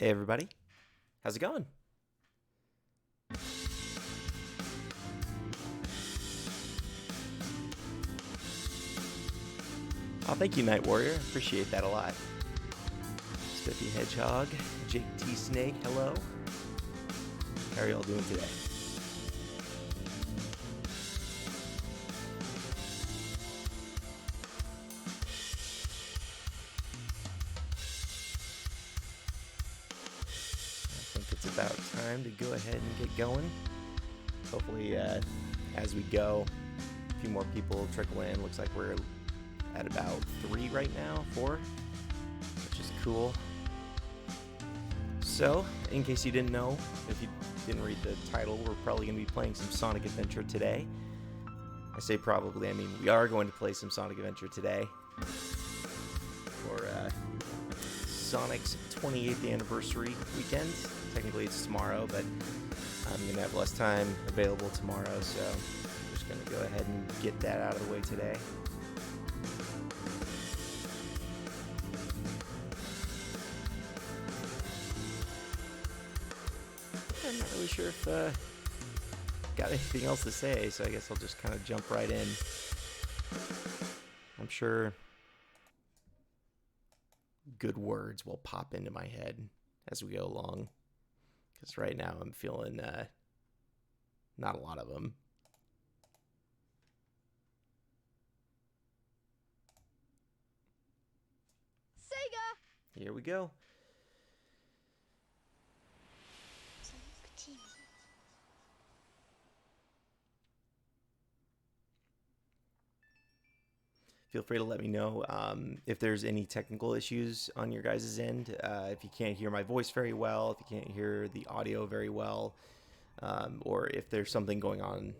Hey everybody, how's it going? Oh, thank you, Night Warrior. Appreciate that a lot. Spiffy Hedgehog, Jake T Snake, hello. How are y'all doing today? I think it's about time to go ahead and get going. Hopefully, as we go, a few more people trickle in. Looks like we're at about 3 right now, 4, which is cool. So, in case you didn't know, if you didn't read the title, we're probably going to be playing some Sonic Adventure today. I say probably, I mean we are going to play some Sonic Adventure today for Sonic's 28th anniversary weekend. Technically it's tomorrow, but I'm going to have less time available tomorrow, so I'm just going to go ahead and get that out of the way today. I'm not really sure if got anything else to say, so I guess I'll just kind of jump right in. I'm sure good words will pop into my head as we go along, because right now I'm feeling not a lot of them. Sega! Here we go. Feel free to let me know if there's any technical issues on your guys' end. If you can't hear my voice very well, if you can't hear the audio very well, or if there's something going on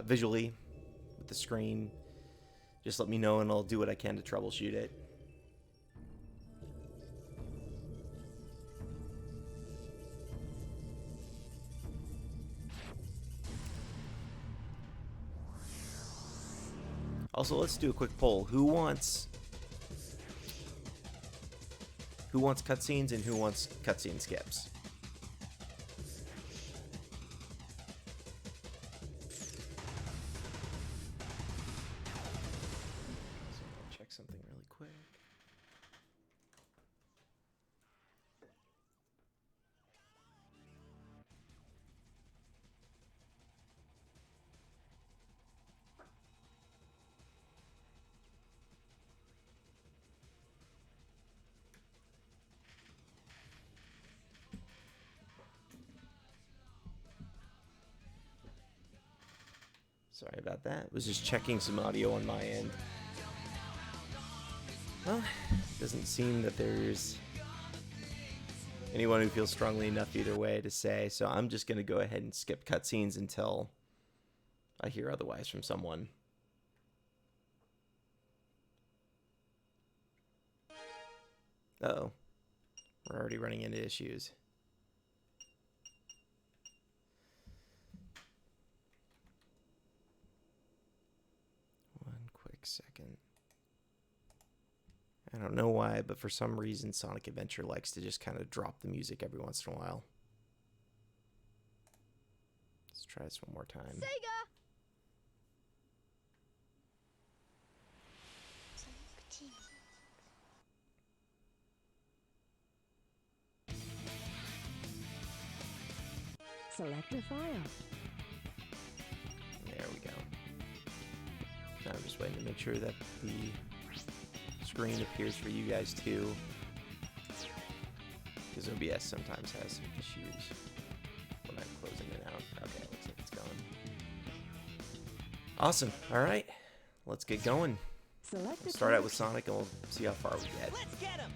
visually with the screen, just let me know and I'll do what I can to troubleshoot it. Also, let's do a quick poll. Who wants cutscenes and who wants cutscene skips? So check something really quick. Sorry about that. Was just checking some audio on my end. Well, doesn't seem that there's anyone who feels strongly enough either way to say, so I'm just going to go ahead and skip cutscenes until I hear otherwise from someone. Uh-oh. We're already running into issues. Second. I don't know why, but for some reason Sonic Adventure likes to just kind of drop the music every once in a while. Let's try this one more time. Sega! Select a file. There we go. I'm just waiting to make sure that the screen appears for you guys too, because OBS sometimes has some issues when I'm closing it out. Okay, looks like it's going. Awesome. All right, let's get going. We'll start out with Sonic and we'll see how far we get. Let's get him.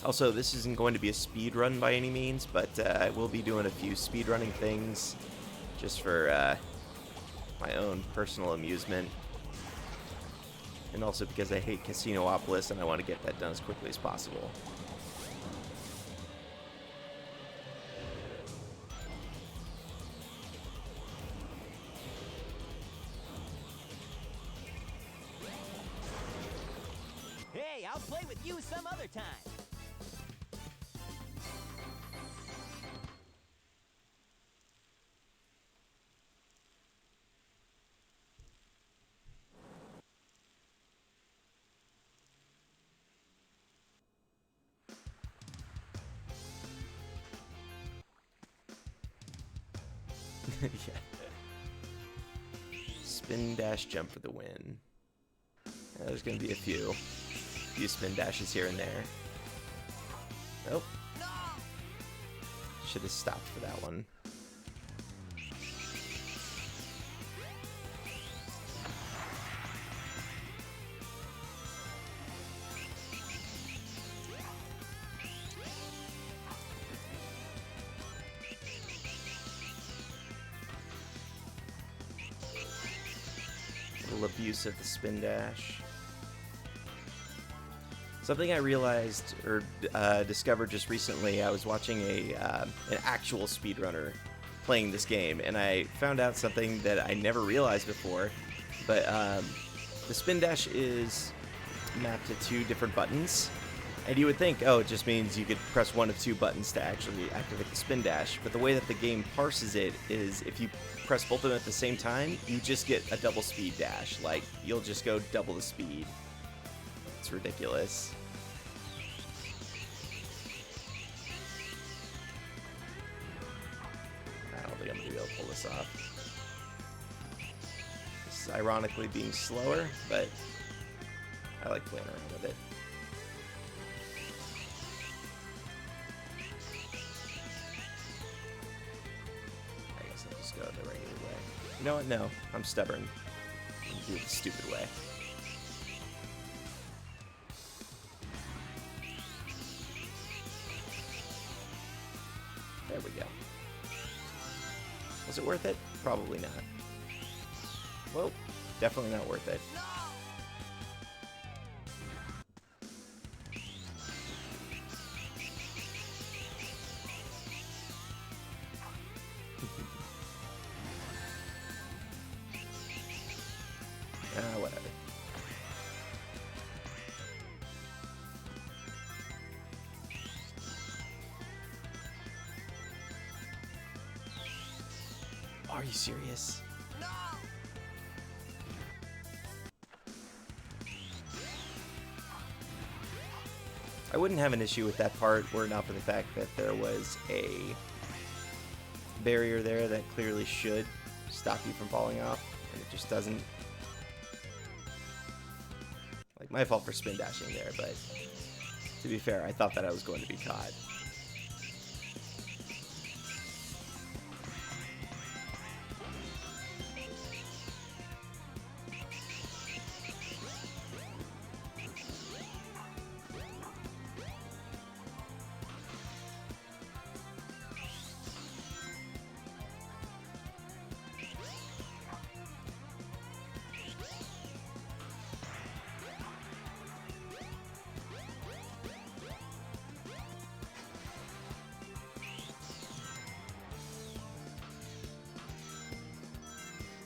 Also, this isn't going to be a speed run by any means, but I will be doing a few speed running things just for my own personal amusement. And also because I hate Casinopolis and I want to get that done as quickly as possible. play with you some other time. Yeah. Spin dash jump for the win. Yeah, there's gonna be a few spin dashes here and there. Nope. Should have stopped for that one. A little abuse of the spin dash. Something I realized or discovered just recently, I was watching an actual speedrunner playing this game, and I found out something that I never realized before, but the spin dash is mapped to 2 different buttons, and you would think, oh, it just means you could press one of 2 buttons to actually activate the spin dash, but the way that the game parses it is if you press both of them at the same time, you just get a double speed dash. Like, you'll just go double the speed. It's ridiculous. I don't think I'm going to be able to pull this off. It's ironically being slower, but I like playing around with it. I guess I'll just go the regular way. You know what? No, I'm stubborn. I'm going to do it the stupid way. There we go. Was it worth it? Probably not. Well, definitely not worth it. Whatever. Are you serious? No! I wouldn't have an issue with that part were it not for the fact that there was a barrier there that clearly should stop you from falling off, and it just doesn't. Like, my fault for spin dashing there, but to be fair, I thought that I was going to be caught.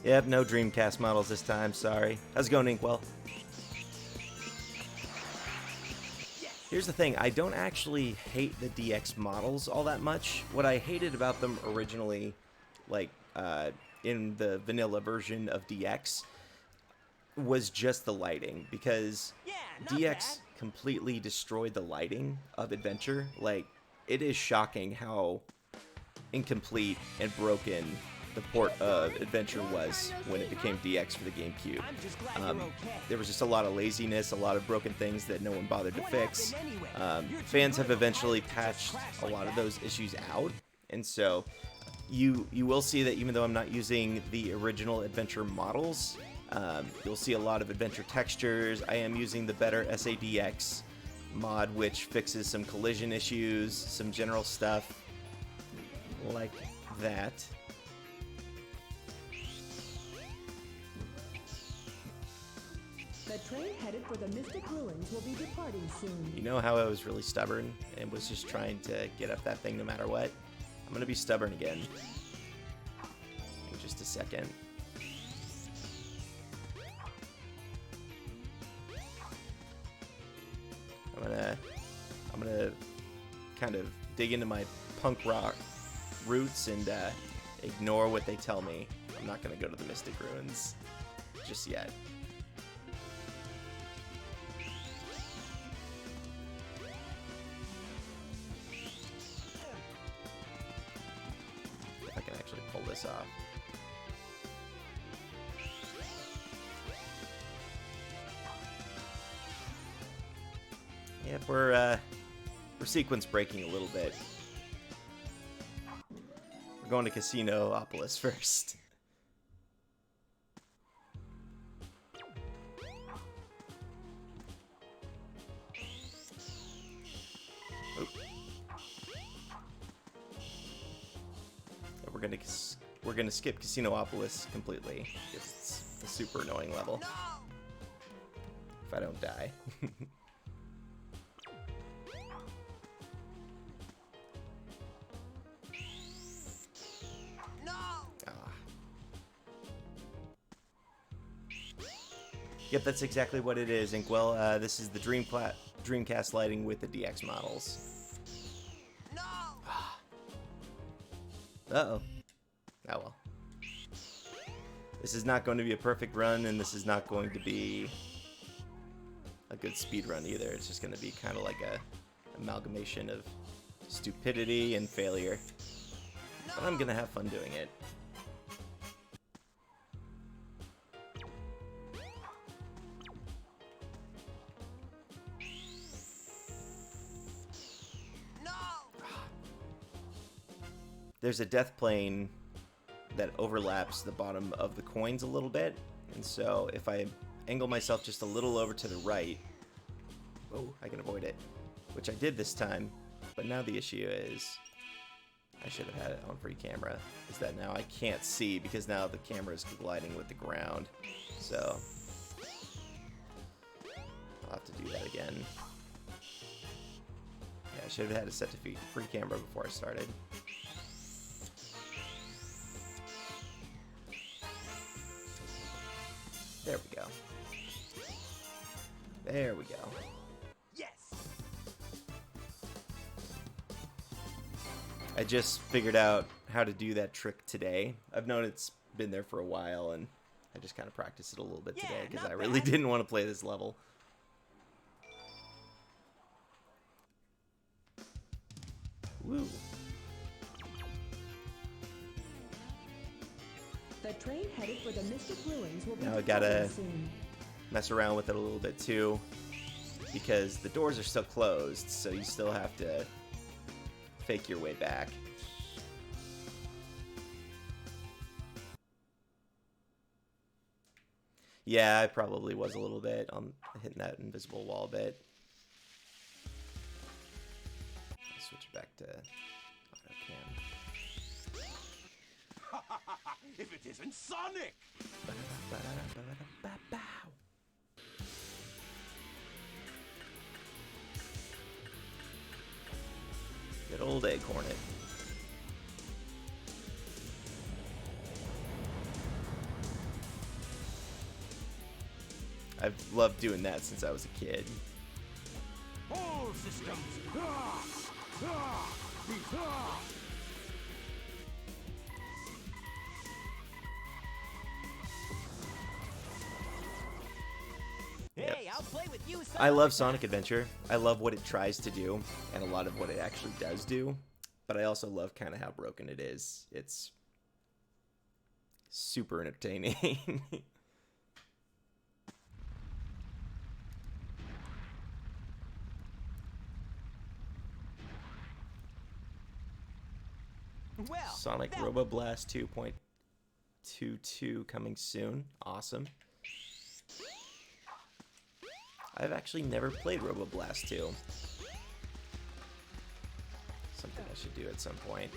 Yep, no Dreamcast models this time, sorry. How's it going, Inkwell? Here's the thing, I don't actually hate the DX models all that much. What I hated about them originally, like, in the vanilla version of DX, was just the lighting, because DX completely destroyed the lighting of Adventure. Like, it is shocking how incomplete and broken the port of Adventure was when it became DX for the GameCube. There was just a lot of laziness, a lot of broken things that no one bothered to fix. Fans have eventually patched a lot of those issues out, and so you will see that even though I'm not using the original Adventure models, you'll see a lot of Adventure textures. I am using the better SADX mod, which fixes some collision issues, some general stuff like that. The train headed for the Mystic Ruins will be departing soon. You know how I was really stubborn and was just trying to get up that thing no matter what? I'm gonna be stubborn again. In just a second. I'm gonna kind of dig into my punk rock roots and ignore what they tell me. I'm not gonna go to the Mystic Ruins just yet. If I can actually pull this off. Yep, we're sequence breaking a little bit. We're going to Casino-opolis first. Oop. We're gonna skip Casino-opolis completely. It's a super annoying level. If I don't die. Yep, that's exactly what it is, Inkwell. This is the Dreamcast lighting with the DX models. No. Uh-oh. Oh well. This is not going to be a perfect run, and this is not going to be a good speed run either. It's just going to be kind of like a amalgamation of stupidity and failure. But I'm going to have fun doing it. There's a death plane that overlaps the bottom of the coins a little bit, and so if I angle myself just a little over to the right, oh, I can avoid it, which I did this time, but now the issue is, I should have had it on free camera, is that now I can't see because now the camera is colliding with the ground, so I'll have to do that again. Yeah, I should have had it set to free camera before I started. There we go. There we go. Yes. I just figured out how to do that trick today. I've known it's been there for a while, and I just kind of practiced it a little bit today because I really didn't want to play this level. Woo. The train headed for the Mystic Ruins will be Now I gotta soon. mess around with it a little bit too, because the doors are still closed, so you still have to fake your way back. Yeah, I probably was a little bit on hitting that invisible wall a bit. I'll switch back to auto cam. If it isn't Sonic! Good old Egg Hornet. I've loved doing that since I was a kid. All systems! Hey, I'll play with you. I love Sonic Adventure. I love what it tries to do, and a lot of what it actually does do. But I also love kind of how broken it is. It's super entertaining. Well, Sonic Roboblast 2.22 coming soon. Awesome. I've actually never played Roboblast 2. Something I should do at some point.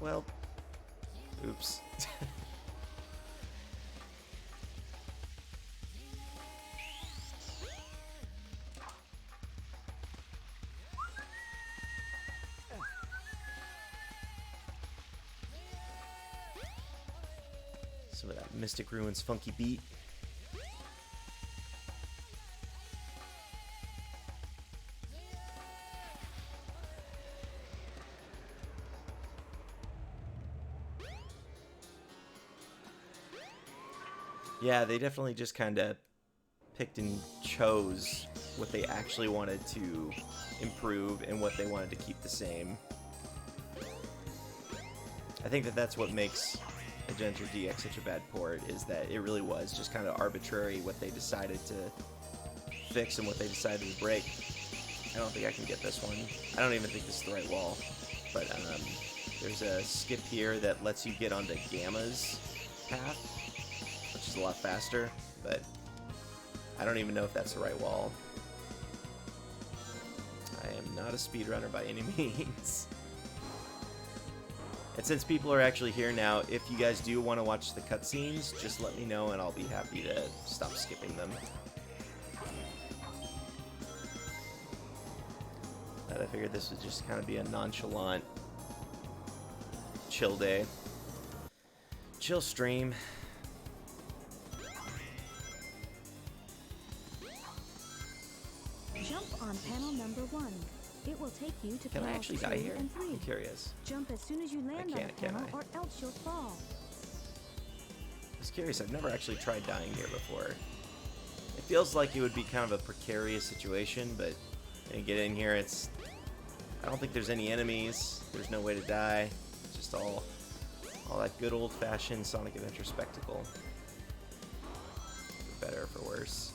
Well, oops. Some of that Mystic Ruins funky beat. Yeah, they definitely just kind of picked and chose what they actually wanted to improve and what they wanted to keep the same. I think that that's what makes Adventure DX such a bad port, is that it really was just kind of arbitrary what they decided to fix and what they decided to break. I don't think I can get this one. I don't even think this is the right wall. But there's a skip here that lets you get onto Gamma's path, which is a lot faster, but I don't even know if that's the right wall. I am not a speedrunner by any means. And since people are actually here now, if you guys do want to watch the cutscenes, just let me know and I'll be happy to stop skipping them. But I figured this would just kind of be a nonchalant, chill day. Chill stream. Jump on panel number 1. It will take you to Can I panels actually 2 die here? and 3. I'm curious. Jump as soon as you land on can't, the can panel, I? or else you'll fall. I was curious. I've never actually tried dying here before. It feels like it would be kind of a precarious situation, but when you get in here, it's... I don't think there's any enemies. There's no way to die. It's just all that good old-fashioned Sonic Adventure spectacle. For better or for worse.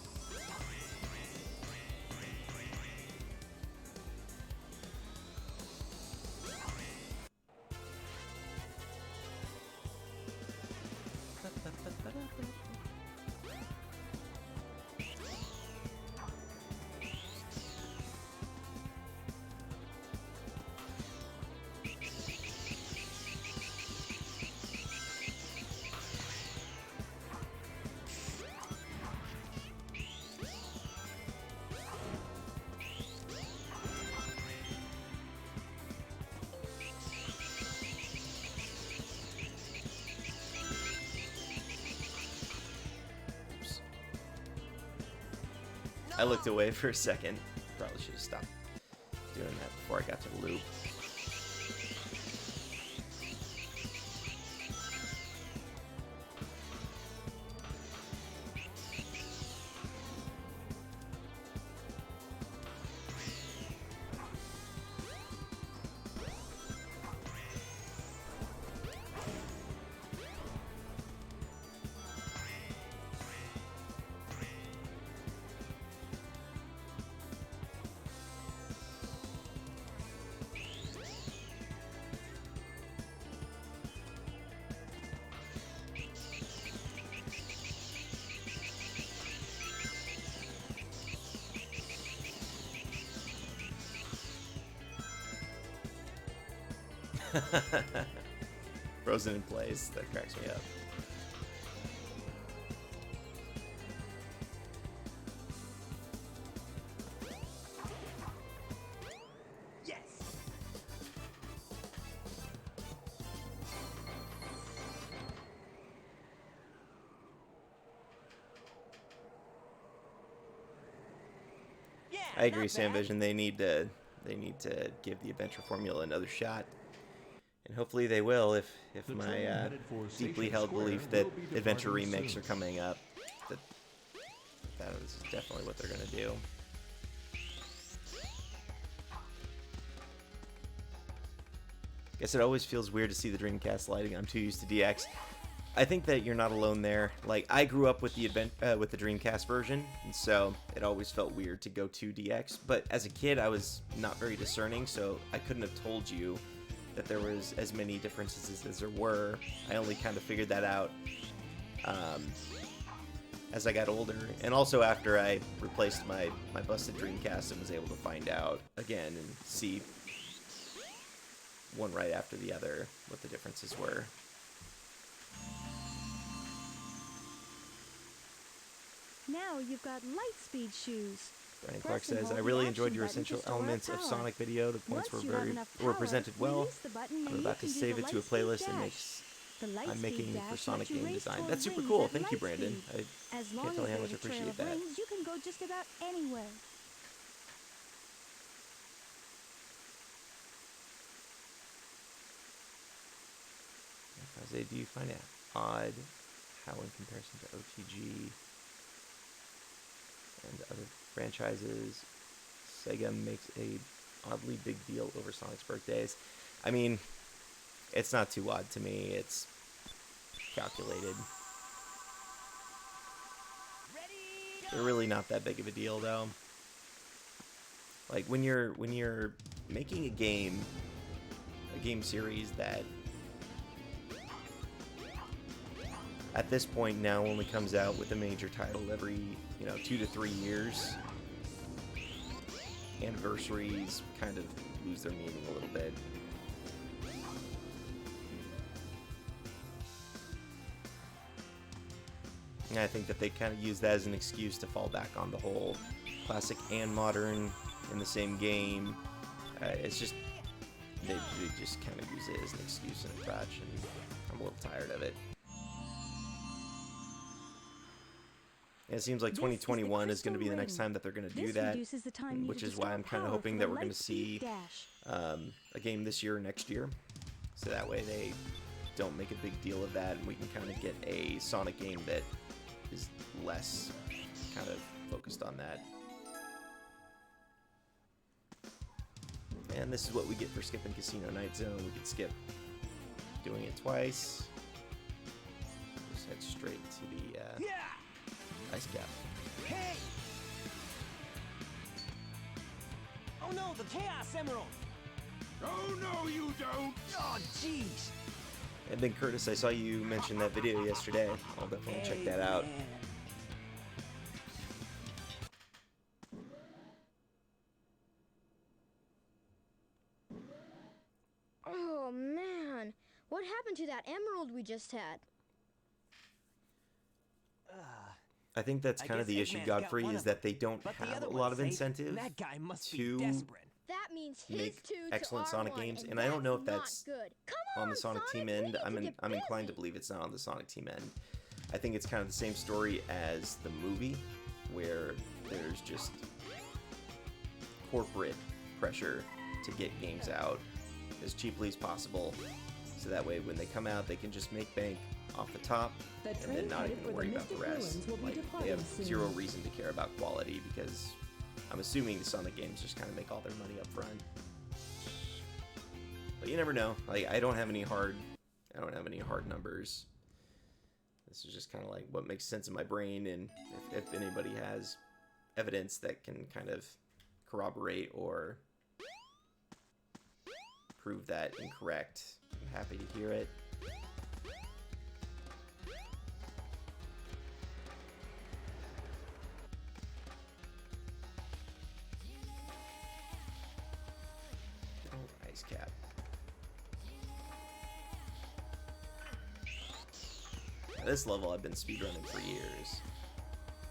I looked away for a second. Probably should have stopped doing that before I got to the loop. Frozen in place. That cracks me up. Yes. Yeah, I agree, not Sam bad. Vision. They need to give the adventure formula another shot, and hopefully they will. If my deeply held belief that adventure remakes are coming up, that is definitely what they're gonna do. Guess it always feels weird to see the Dreamcast lighting. I'm too used to DX. I think that you're not alone there. Like, I grew up with the Dreamcast version, and so it always felt weird to go to DX. But as a kid, I was not very discerning, so I couldn't have told you that there was as many differences as there were. I only kind of figured that out as I got older, and also after I replaced my busted Dreamcast and was able to find out again and see one right after the other what the differences were. Now you've got light speed shoes. Brian Press Clark and says, hold I the really action enjoyed your button to essential store elements of power. Sonic video. The points Once you have enough were power, presented well. release the button and I'm you about to can do save the it to a light speed playlist and dash. The light I'm making speed for dash Sonic lets you game race design. toward That's super rings cool. at Thank you, light Brandon. speed. As long can't tell as you how much there's I a trail appreciate of that. rings, you can go just about anywhere. Jose, do you find it odd how in comparison to OTG and other franchises, Sega makes a oddly big deal over Sonic's birthdays? I mean, it's not too odd to me. It's calculated. They're really not that big of a deal, though. Like when you're making a game series that at this point now only comes out with a major title every 2 to 3 years. Anniversaries kind of lose their meaning a little bit. And I think that they kind of use that as an excuse to fall back on the whole classic and modern in the same game. It's just they just kind of use it as an excuse and a crutch, and I'm a little tired of it. And it seems like 2021 is going to be the next time that they're going to do that, which is why I'm kind of hoping that we're going to see a game this year or next year, so that way they don't make a big deal of that, and we can kind of get a Sonic game that is less kind of focused on that. And this is what we get for skipping Casino Night Zone. We could skip doing it twice. Just head straight to the ice cap. Hey! Oh no, the Chaos Emerald! Oh, no, you don't! Oh, jeez! And then Curtis, I saw you mention that video yesterday. I'll definitely check that out. Man. Oh man, what happened to that emerald we just had? I think that's kind of the issue, Godfrey, is that they don't have a lot of incentive That guy must be to desperate. That means his make two excellent to our Sonic one, games, and I don't know if that's good. Come on the Sonic team end. we need to I'm get inclined to busy. believe it's not on the Sonic team end. I think it's kind of the same story as the movie, where there's just corporate pressure to get games out as cheaply as possible, so that way when they come out, they can just make bank off the top The and train then not headed even for the worry about the Mystic rest. Ruins will be Like, they departing have soon. zero reason to care about quality, because I'm assuming the Sonic games just kind of make all their money up front. But you never know. Like, I don't have any hard numbers. This is just kind of like what makes sense in my brain, and if anybody has evidence that can kind of corroborate or prove that incorrect, I'm happy to hear it. Oh, ice cap. Now, this level I've been speedrunning for years,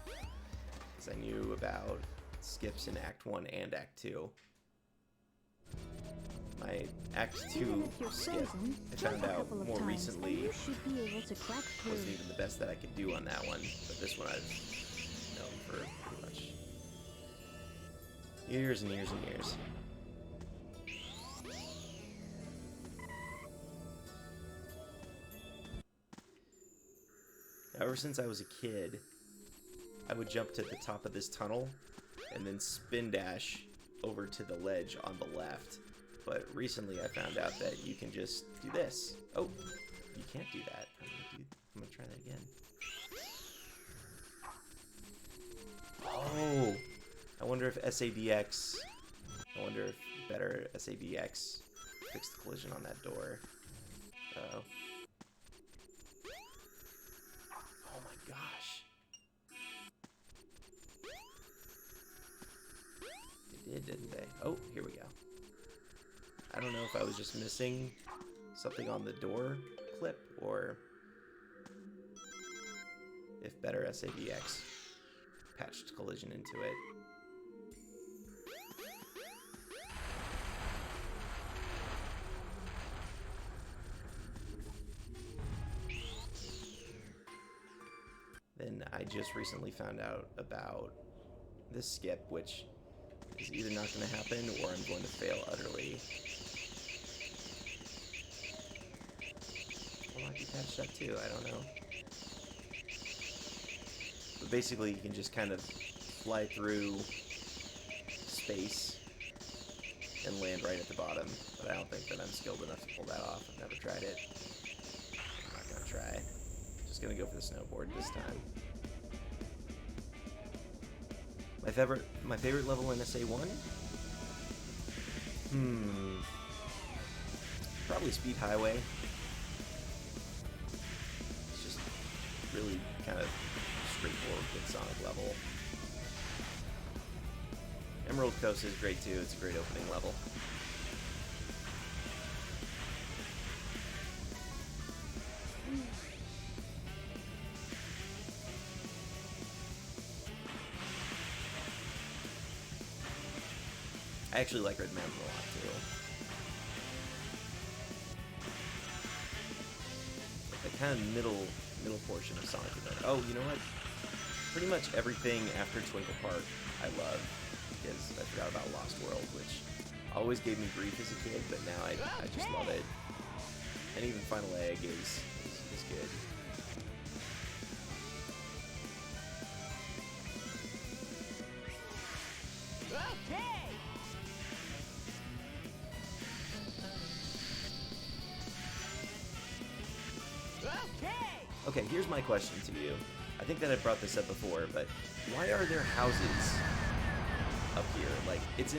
because I knew about skips in Act 1 and Act 2. My Act 2 skip, I found out more recently, You should be able to crack through. wasn't even the best that I could do on that one, but this one I've known for pretty much years and years and years. Ever since I was a kid, I would jump to the top of this tunnel and then spin dash over to the ledge on the left. But recently I found out that you can just do this. Oh, you can't do that. I'm gonna try that again. Oh, I wonder if SADX, I wonder if better SADX fixed the collision on that door. Uh-oh. Oh my gosh. They did, didn't they? Oh, here we go. I don't know if I was just missing something on the door clip, or if better SADX patched collision into it. I just recently found out about this skip, which is either not going to happen or I'm going to fail utterly. Well, I can catch that too, I don't know. But basically, you can just kind of fly through space and land right at the bottom. But I don't think that I'm skilled enough to pull that off. I've never tried it. I'm not going to try. Just going to go for the snowboard this time. My favorite level in SA1? Probably Speed Highway. It's just really kind of straightforward, good Sonic level. Emerald Coast is great too. It's a great opening level. I actually like Red Mountain a lot too. Like the kind of middle portion of Sonic Adventure. Oh, you know what? Pretty much everything after Twinkle Park I love, because I forgot about Lost World, which always gave me grief as a kid, but now I just love it. And even Final Egg is good. Okay, here's my question to you. I think that I brought this up before, but why are there houses up here? Like, it's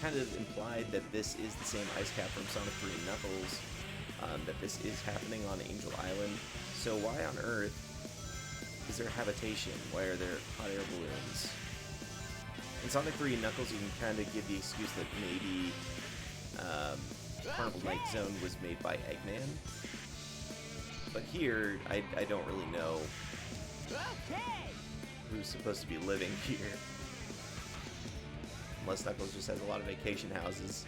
kind of implied that this is the same ice cap from Sonic 3 and Knuckles, that this is happening on Angel Island. So why on Earth is there habitation? Why are there hot air balloons? In Sonic 3 and Knuckles, you can kind of give the excuse that maybe Carnival Night Zone was made by Eggman. But here, I don't really know who's supposed to be living here. Unless Knuckles just has a lot of vacation houses.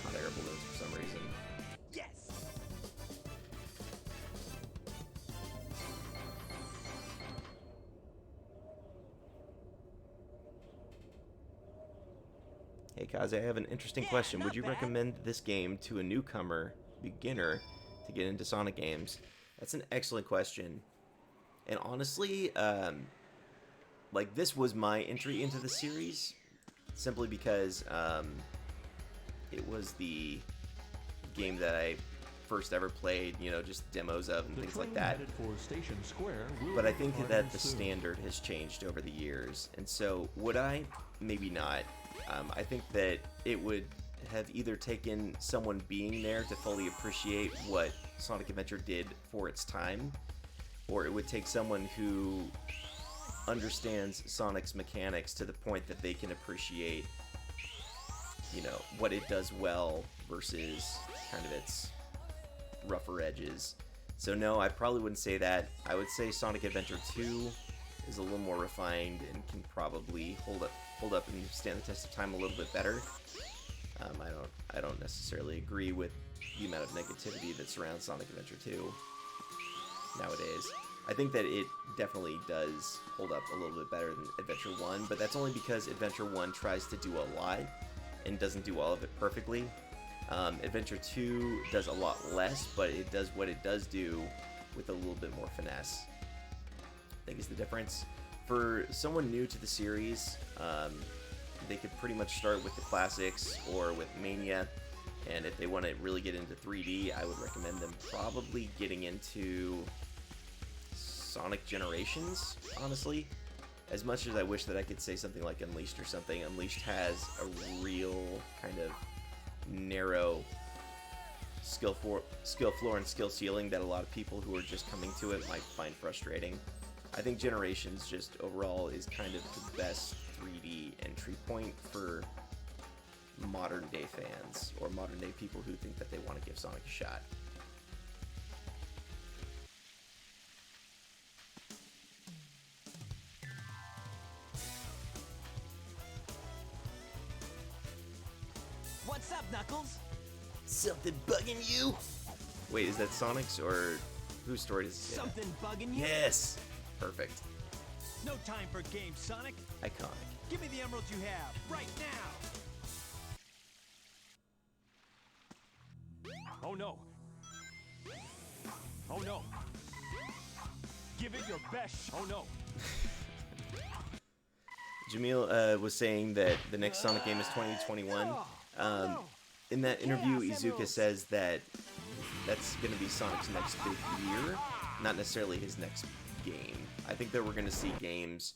Hot air balloons for some reason. Yes. Hey Kaze, I have an interesting Yeah, question. Would not you bad. recommend this game to a newcomer, beginner, to get into Sonic games? That's an excellent question. And honestly, like, this was my entry into the series, simply because it was the game that I first ever played, you know, just demos of and things like that. But I think that the standard has changed over the years, and so would I? Maybe not. I think that it would have either taken someone being there to fully appreciate what Sonic Adventure did for its time, or it would take someone who understands Sonic's mechanics to the point that they can appreciate, you know, what it does well versus kind of its rougher edges. So no, I probably wouldn't say that. I would say Sonic Adventure 2 is a little more refined and can probably hold up and stand the test of time a little bit better. I don't necessarily agree with the amount of negativity that surrounds Sonic Adventure 2 nowadays. I think that it definitely does hold up a little bit better than Adventure 1, but that's only because Adventure 1 tries to do a lot and doesn't do all of it perfectly. Adventure 2 does a lot less, but it does what it does do with a little bit more finesse, I think is the difference. For someone new to the series, they could pretty much start with the classics or with Mania, and if they want to really get into 3D, I would recommend them probably getting into Sonic Generations, honestly. As much as I wish that I could say something like Unleashed or something, Unleashed has a real kind of narrow skill floor and skill ceiling that a lot of people who are just coming to it might find frustrating. I think Generations just overall is kind of the best 3D entry point for modern day fans or modern day people who think that they want to give Sonic a shot. What's up, Knuckles? Something bugging you? Wait, is that Sonic's or Whose story does he say that? Something bugging you? Yes! Perfect. No time for games, Sonic. Iconic. Give me the emeralds you have, right now. Oh no. Oh no. Give it your best. Oh no. Jamil was saying that the next Sonic game is 2021. In that interview, Iizuka says that that's going to be Sonic's next big year, not necessarily his next game. I think that we're going to see games.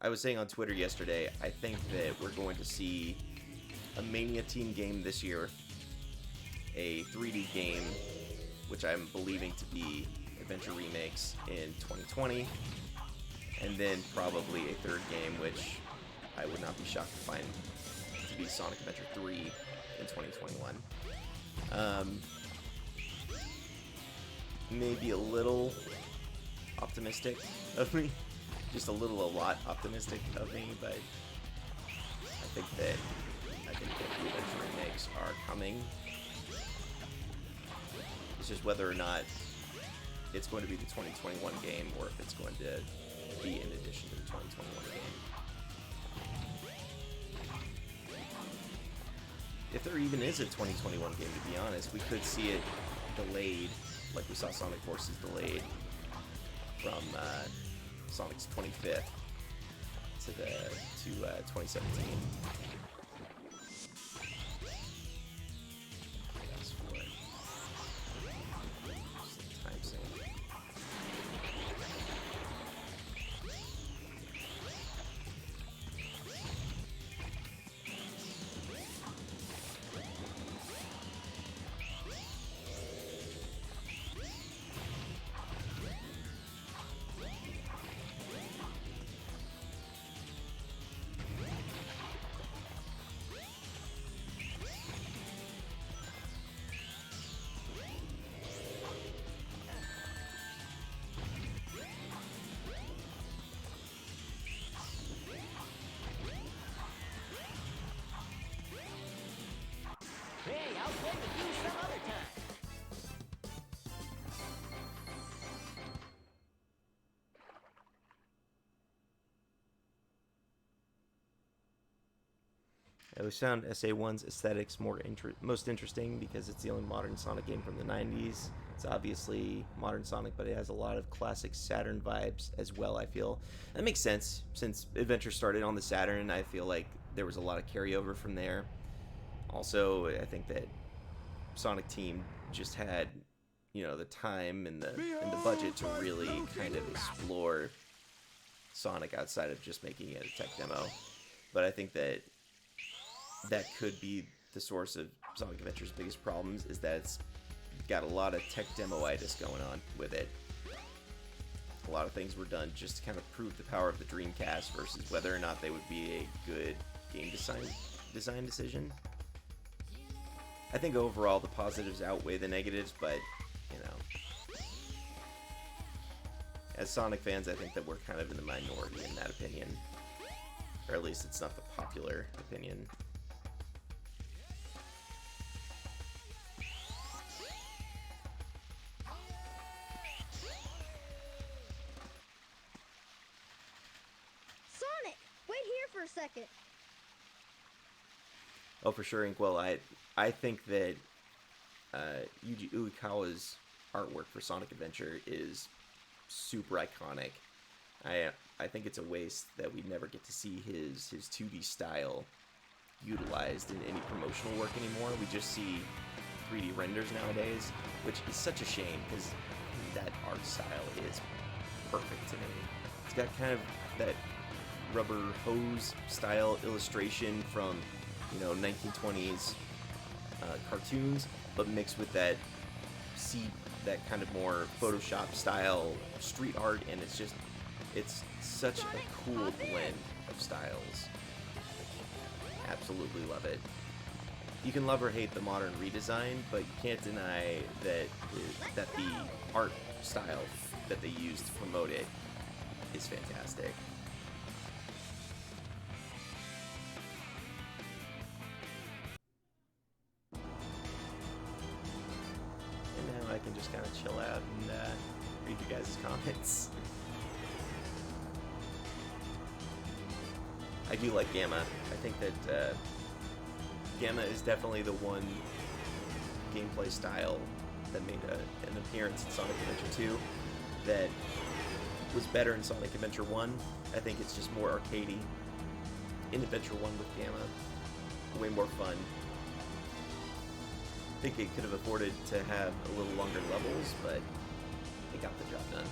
I was saying on Twitter yesterday, I think that we're going to see a Mania Team game this year, a 3D game, which I'm believing to be Adventure Remakes in 2020, and then probably a third game, which I would not be shocked to find to be Sonic Adventure 3 in 2021. Maybe a little optimistic of me, just a lot optimistic of me, but I think that the Adventure Remakes are coming. It's just whether or not it's going to be the 2021 game, or if it's going to be in addition to the 2021 game. If there even is a 2021 game, to be honest, we could see it delayed, like we saw Sonic Forces delayed from Sonic's 25th to 2017. Time sync. Hey, I'll play with you some other time. I always found SA1's aesthetics most interesting because it's the only modern Sonic game from the 90s. It's obviously modern Sonic, but it has a lot of classic Saturn vibes as well, I feel. That makes sense. Since Adventure started on the Saturn, I feel like there was a lot of carryover from there. Also, I think that Sonic Team just had, the time and the budget to really kind of explore Sonic outside of just making it a tech demo. But I think that could be the source of Sonic Adventure's biggest problems, is that it's got a lot of tech demo-itis going on with it. A lot of things were done just to kind of prove the power of the Dreamcast versus whether or not they would be a good game design decision. I think overall the positives outweigh the negatives, but, as Sonic fans, I think that we're kind of in the minority in that opinion. Or at least it's not the popular opinion. Sonic, wait here for a second. Oh, for sure, Inkwell. I think that Yuji Uekawa's artwork for Sonic Adventure is super iconic. I think it's a waste that we never get to see his 2D style utilized in any promotional work anymore. We just see 3D renders nowadays, which is such a shame because that art style is perfect to me. It's got kind of that rubber hose style illustration from 1920s cartoons, but mixed with that kind of more Photoshop style street art, and it's such a cool blend of styles. Absolutely love it. You can love or hate the modern redesign, but you can't deny that the art style that they use to promote it is fantastic. And now I can just kind of chill out and It's... I do like Gamma. I think that Gamma is definitely the one gameplay style that made an appearance in Sonic Adventure 2 that was better in Sonic Adventure 1. I think it's just more arcadey in Adventure 1 with Gamma. Way more fun. I think it could have afforded to have a little longer levels, but it got the job done.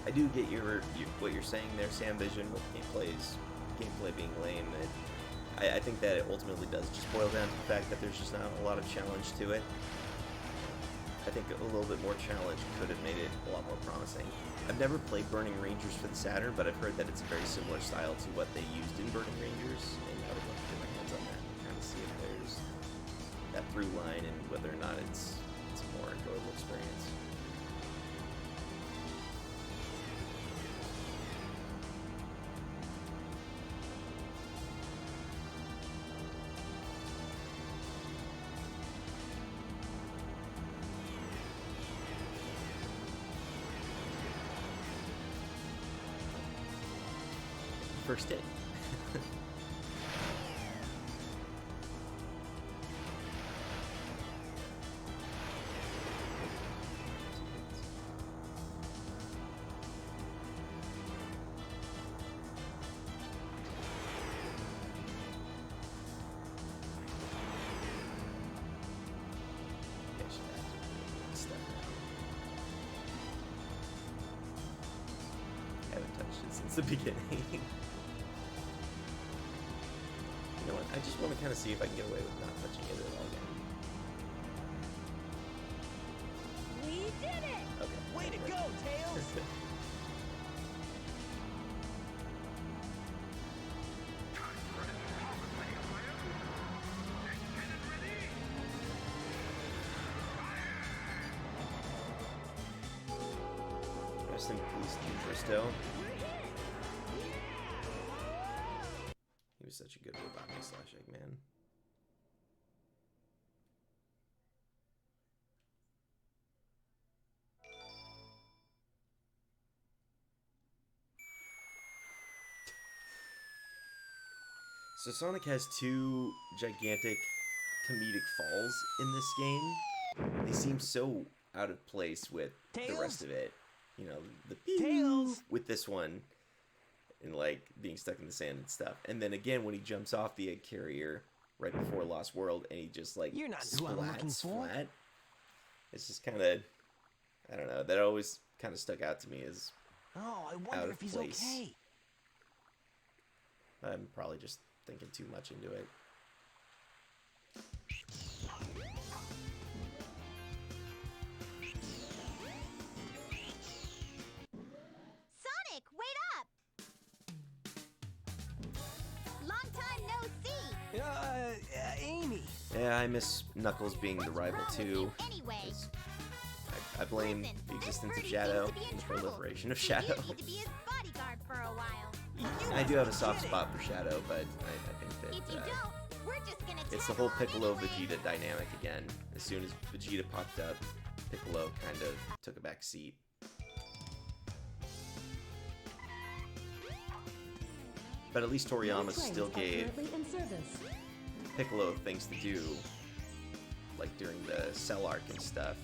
I do get what you're saying there, Sam Vision, with gameplay being lame. I think that it ultimately does just boil down to the fact that there's just not a lot of challenge to it. I think a little bit more challenge could have made it a lot more promising. I've never played Burning Rangers for the Saturn, but I've heard that it's a very similar style to what they used in Burning Rangers, and I would love to get my hands on that and kind of see if there's that through line and whether or not it's a more enjoyable experience. First hit. Haven't touched it since the beginning. You know what? I just want to kind of see if I can get away with not touching it at all again. We did it! Okay. Way to go, Tails! Rest in peace, Tristo. He was such a good Robotnik/Eggman. So Sonic has two gigantic comedic falls in this game. They seem so out of place with the rest of it. You know, the Tails with this one and like being stuck in the sand and stuff. And then again when he jumps off the egg carrier right before Lost World and he just like You're not who I'm looking splats for. flat. It's just kind of, I don't know, that always kind of stuck out to me as Oh, I out wonder of if he's place. okay. I'm probably just thinking too much into it. Sonic, wait up! Long time no see. Amy. Yeah, I miss Knuckles being the rival Wrong with too. you anyway. I blame Listen, the this existence of birdie Shadow seems to be in and the trouble. proliferation of You Shadow. need to be his bodyguard for a while. I do have a soft spot for Shadow, but I think If you that don't, we're just gonna it's the tag whole along Piccolo anyway. Vegeta dynamic again. As soon as Vegeta popped up, Piccolo kind of took a back seat. But at least Toriyama still gave Currently in service. Piccolo things to do, like during the Cell arc and stuff.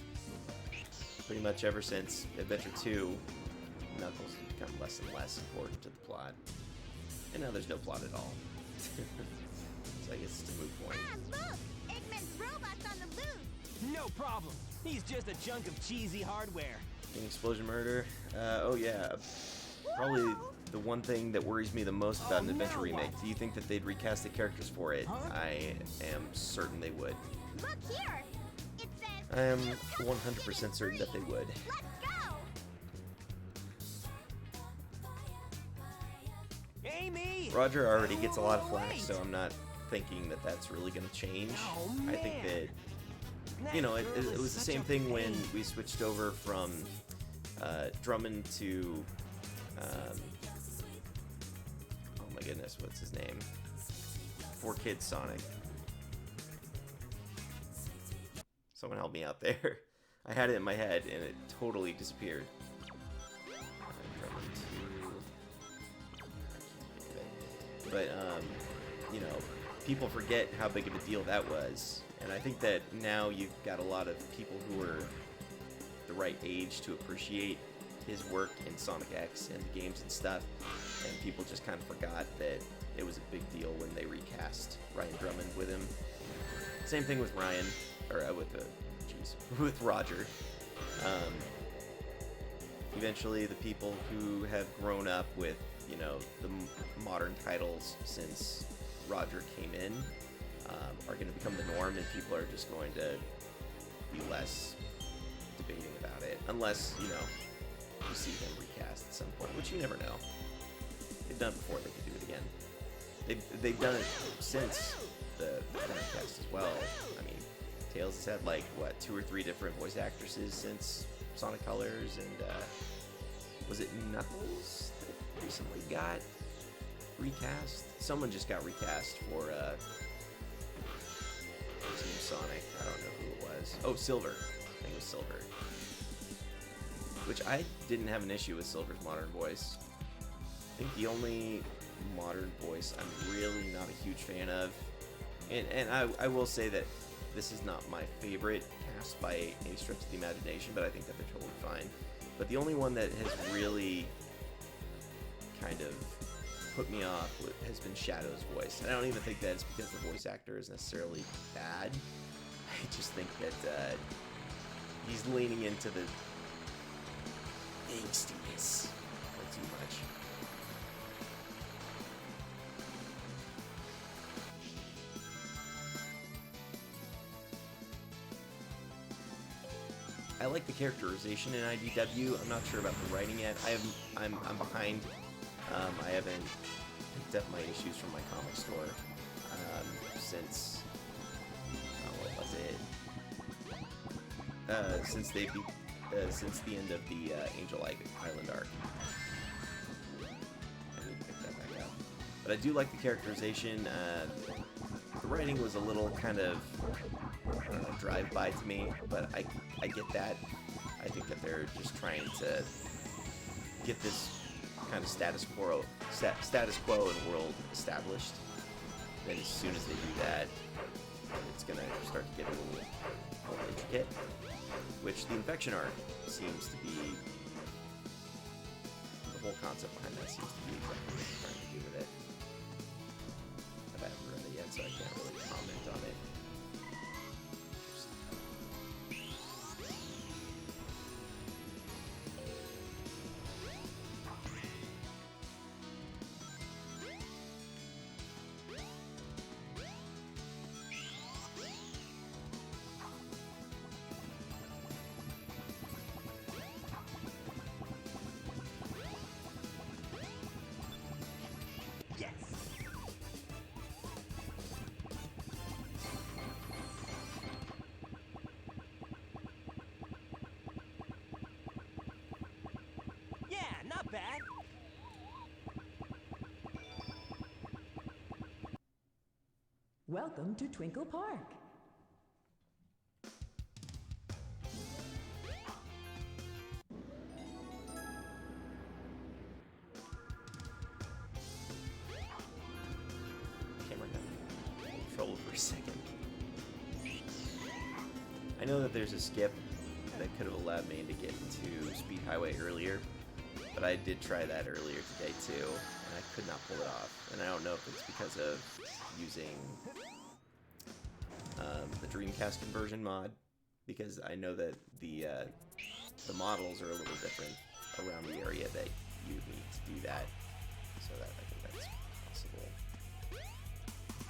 Pretty much ever since Adventure 2, Knuckles has become less and less important to the plot. And now there's no plot at all. So I guess it's a moot point. Ah, look! Eggman's robot's on the loose. No problem. He's just a chunk of cheesy hardware. King Explosion Murder. Oh yeah. Probably the one thing that worries me the most about an Adventure remake. Do you think that they'd recast the characters for it? I am certain they would. Look here. It says. I am "You come 100% certain that they would. Let's go. Amy! Roger already gets a lot of flack, so I'm not thinking that that's really going to change. Oh, I think man. that, you know, it was the same thing when we switched over from Drummond to, oh my goodness, what's his name? 4Kids Sonic. Someone help me out there. I had it in my head and it totally disappeared. Drummond to, but you know, people forget how big of a deal that was, and I think that now you've got a lot of people who are the right age to appreciate his work in Sonic X and the games and stuff, and people just kind of forgot that it was a big deal when they recast Ryan Drummond with him. Same thing with Ryan, or with Roger. Eventually, the people who have grown up with, you know, the modern titles since Roger came in are going to become the norm, and people are just going to be less debating about it, unless, you know, you see them recast at some point, which you never know. They've done it before, they could do it again. They've done it since the current cast as well. I mean, Tails has had like, what, 2 or 3 different voice actresses since Sonic Colors, and was it Knuckles that recently got recast? Someone just got recast for Team Sonic. I don't know who it was. Oh, Silver. I think it was Silver. Which I didn't have an issue with Silver's modern voice. I think the only modern voice I'm really not a huge fan of, and I will say that this is not my favorite cast by any stretch of the imagination, but I think that they're totally fine. But the only one that has really kind of put me off has been Shadow's voice. And I don't even think that it's because the voice actor is necessarily bad. I just think that he's leaning into the angstiness way too much. I like the characterization in IDW. I'm not sure about the writing yet. I'm behind. I haven't picked up my issues from my comic store since what was it? Since the end of the Angel Island arc. I need to pick that back up. But I do like the characterization. The writing was a little kind of, I don't know, drive-by to me, but I get that. I think that they're just trying to get this kind of status quo and world established. Then as soon as they do that, it's gonna start to get a little more intricate. Which the infection art seems to be, the whole concept behind that seems to be exactly what they're trying to do with it. But I haven't read it yet, so I can't really comment on it. Not bad. Welcome to Twinkle Park. Camera got in trouble for a second. I know that there's a skip that could have allowed me to get into Speed Highway earlier, but I did try that earlier today too, and I could not pull it off. And I don't know if it's because of using the Dreamcast conversion mod, because I know that the models are a little different around the area that you need to do that. So that I think that's possible.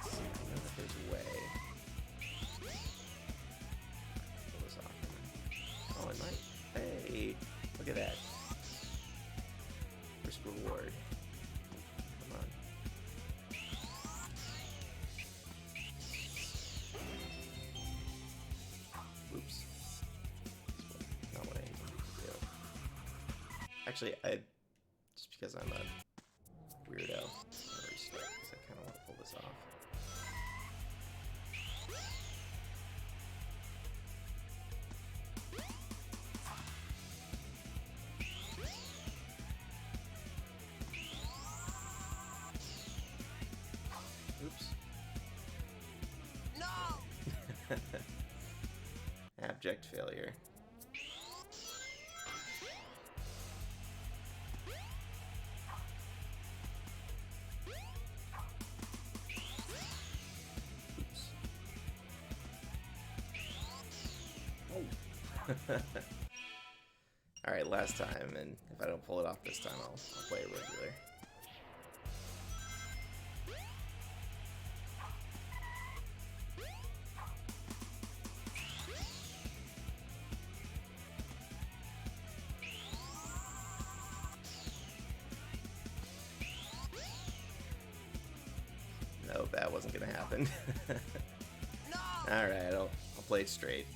Let's see, I know that there's a way. Pull this off. Oh, it might. Hey, look at that. Risk reward. Come on. Oops. Not what I intended to do. Actually, just because I'm a weirdo, I'm gonna restart because I kind of want to pull this off. Oops. No! Abject failure. Alright, last time, and if I don't pull it off this time, I'll play it regular. Nope, that wasn't gonna happen. No! Alright, I'll play it straight.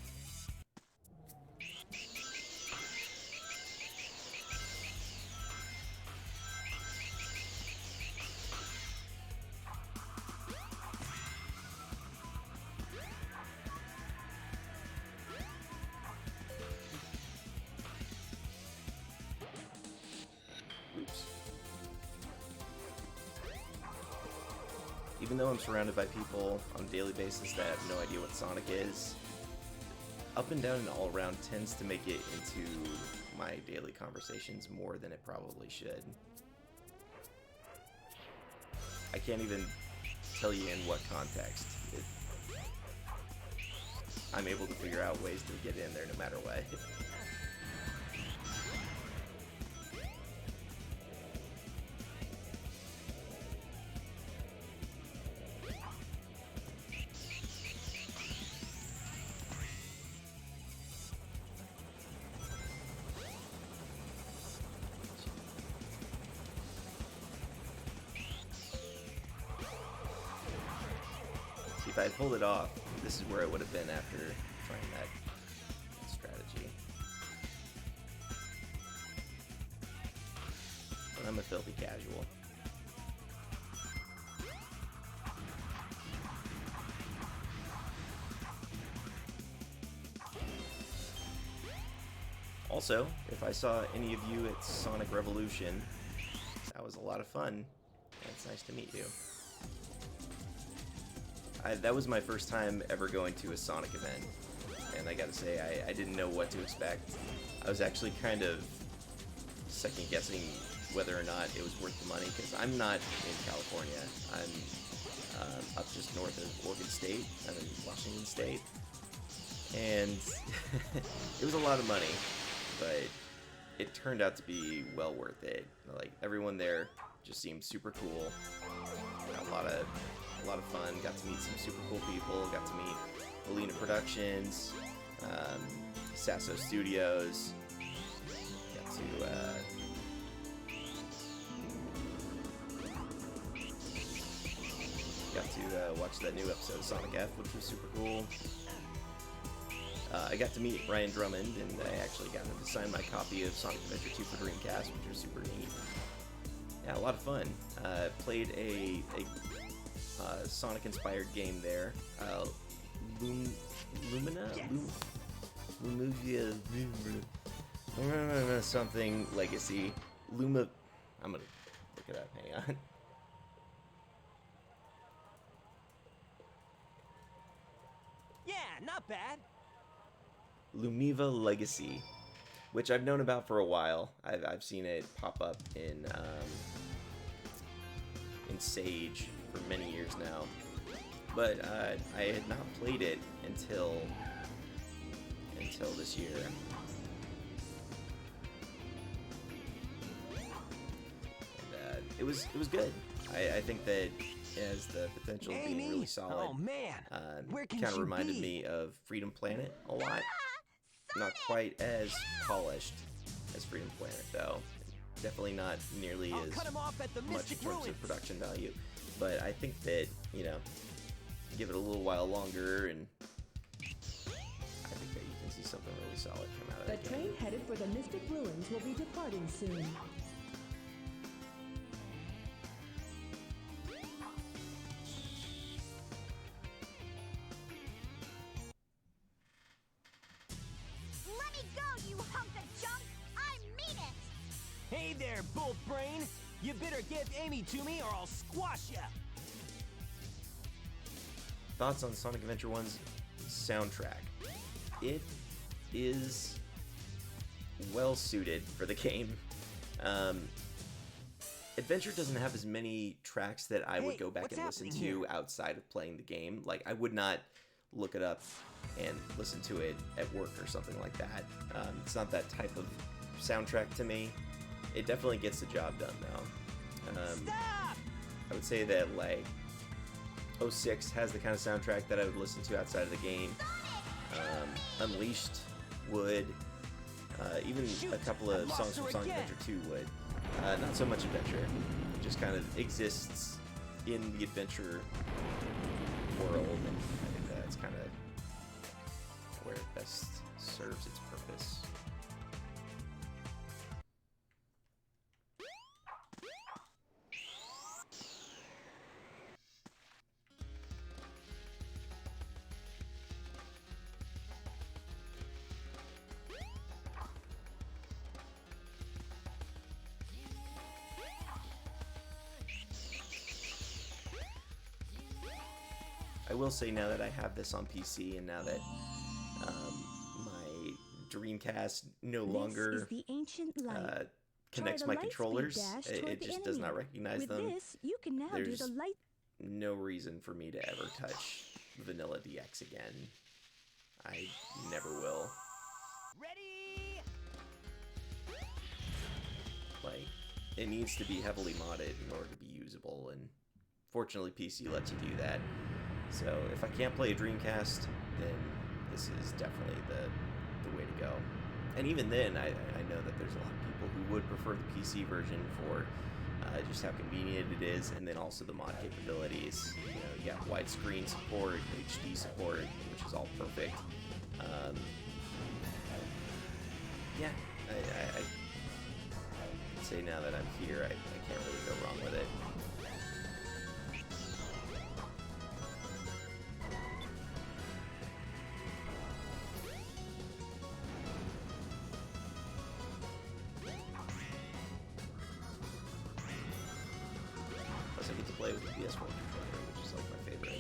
Oops. Even though I'm surrounded by people on a daily basis that have no idea what Sonic is, up and down and all around tends to make it into my daily conversations more than it probably should. I can't even tell you in what context. I'm able to figure out ways to get in there no matter what. If I had pulled it off, this is where it would have been after trying that strategy. But I'm a filthy casual. Also, if I saw any of you at Sonic Revolution, that was a lot of fun, and it's nice to meet you. That was my first time ever going to a Sonic event, and I gotta say, I didn't know what to expect. I was actually kind of second-guessing whether or not it was worth the money, because I'm not in California. I'm up just north of Oregon State. I'm in Washington State. And it was a lot of money, but it turned out to be well worth it. Like, everyone there just seemed super cool. A lot of fun. Got to meet some super cool people. Got to meet Alina Productions, Sasso Studios. Got to watch that new episode of Sonic F, which was super cool. I got to meet Ryan Drummond, and I actually got him to sign my copy of Sonic Adventure 2 for Dreamcast, which was super neat. Yeah, a lot of fun. Played a Sonic-inspired game there. Lumina? Lumuvia... something Legacy. I'm gonna look it up, hang on. Yeah, not bad. Lumiva Legacy, which I've known about for a while. I've seen it pop up in Sage for many years now, but I had not played it until this year. And it was good. I think that it has the potential of being really solid. Oh man, where can kind of she reminded be? me of Freedom Planet a lot. Not quite as polished as Freedom Planet, though. Definitely not nearly I'll as cut him off at the much in Mystic terms Ruins. of production value. But I think that, you know, give it a little while longer, and I think that you can see something really solid come out of The it. train headed for the Mystic Ruins will be departing. departing soon. Let me go, you hunk of junk! I mean it! Hey there, Bolt Brain! You better give Amy to me or I'll squash ya! Thoughts on Sonic Adventure 1's soundtrack? It is well suited for the game. Adventure doesn't have as many tracks that I would Hey, go back what's and listen to happening here? outside of playing the game. Like, I would not look it up and listen to it at work or something like that. It's not that type of soundtrack to me. It definitely gets the job done, though. Stop! I would say that, like, 06 has the kind of soundtrack that I would listen to outside of the game. Unleashed would. Even a couple of songs from Sonic Adventure 2 would. Not so much Adventure. It just kind of exists in the Adventure world, and I think that's kind of where it best serves its purpose. I will say, now that I have this on PC and now that my Dreamcast no This longer is the ancient light. connects Try the my light speed controllers, dash toward it the just does not enemy. recognize With them. this, you can now There's do the light. no reason for me to ever touch Vanilla DX again. I never will. Ready? Like, it needs to be heavily modded in order to be usable, and fortunately PC lets you do that. So if I can't play a Dreamcast, then this is definitely the way to go. And even then, I know that there's a lot of people who would prefer the PC version for just how convenient it is, and then also the mod capabilities. You know, you got widescreen support, HD support, which is all perfect. Yeah, I'd say now that I'm here, I can't really go wrong with it. Plus, I get to play with the PS4 controller, which is like my favorite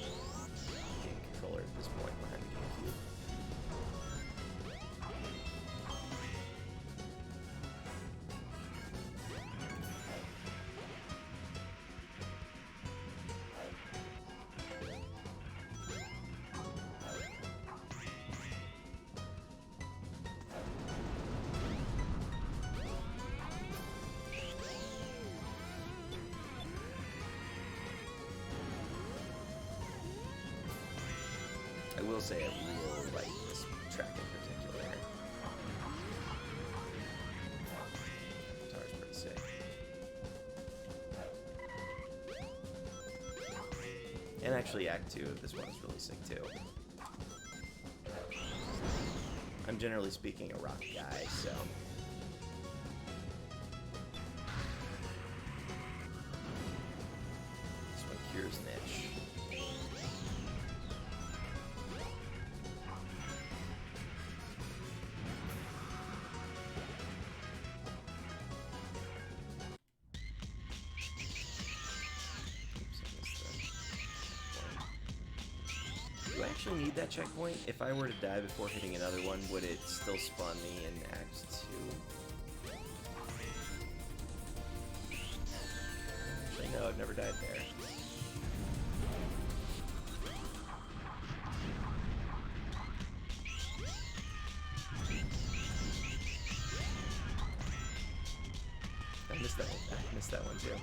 game controller at this point behind the GameCube. I will say I really like this track in particular. The guitar's pretty sick. And actually Act 2 of this one is really sick too. I'm generally speaking a rock guy, so... This one cures an itch. Do I actually need that checkpoint? If I were to die before hitting another one, would it still spawn me in Act 2? Actually, no, I've never died there. I missed that one. I missed that one too.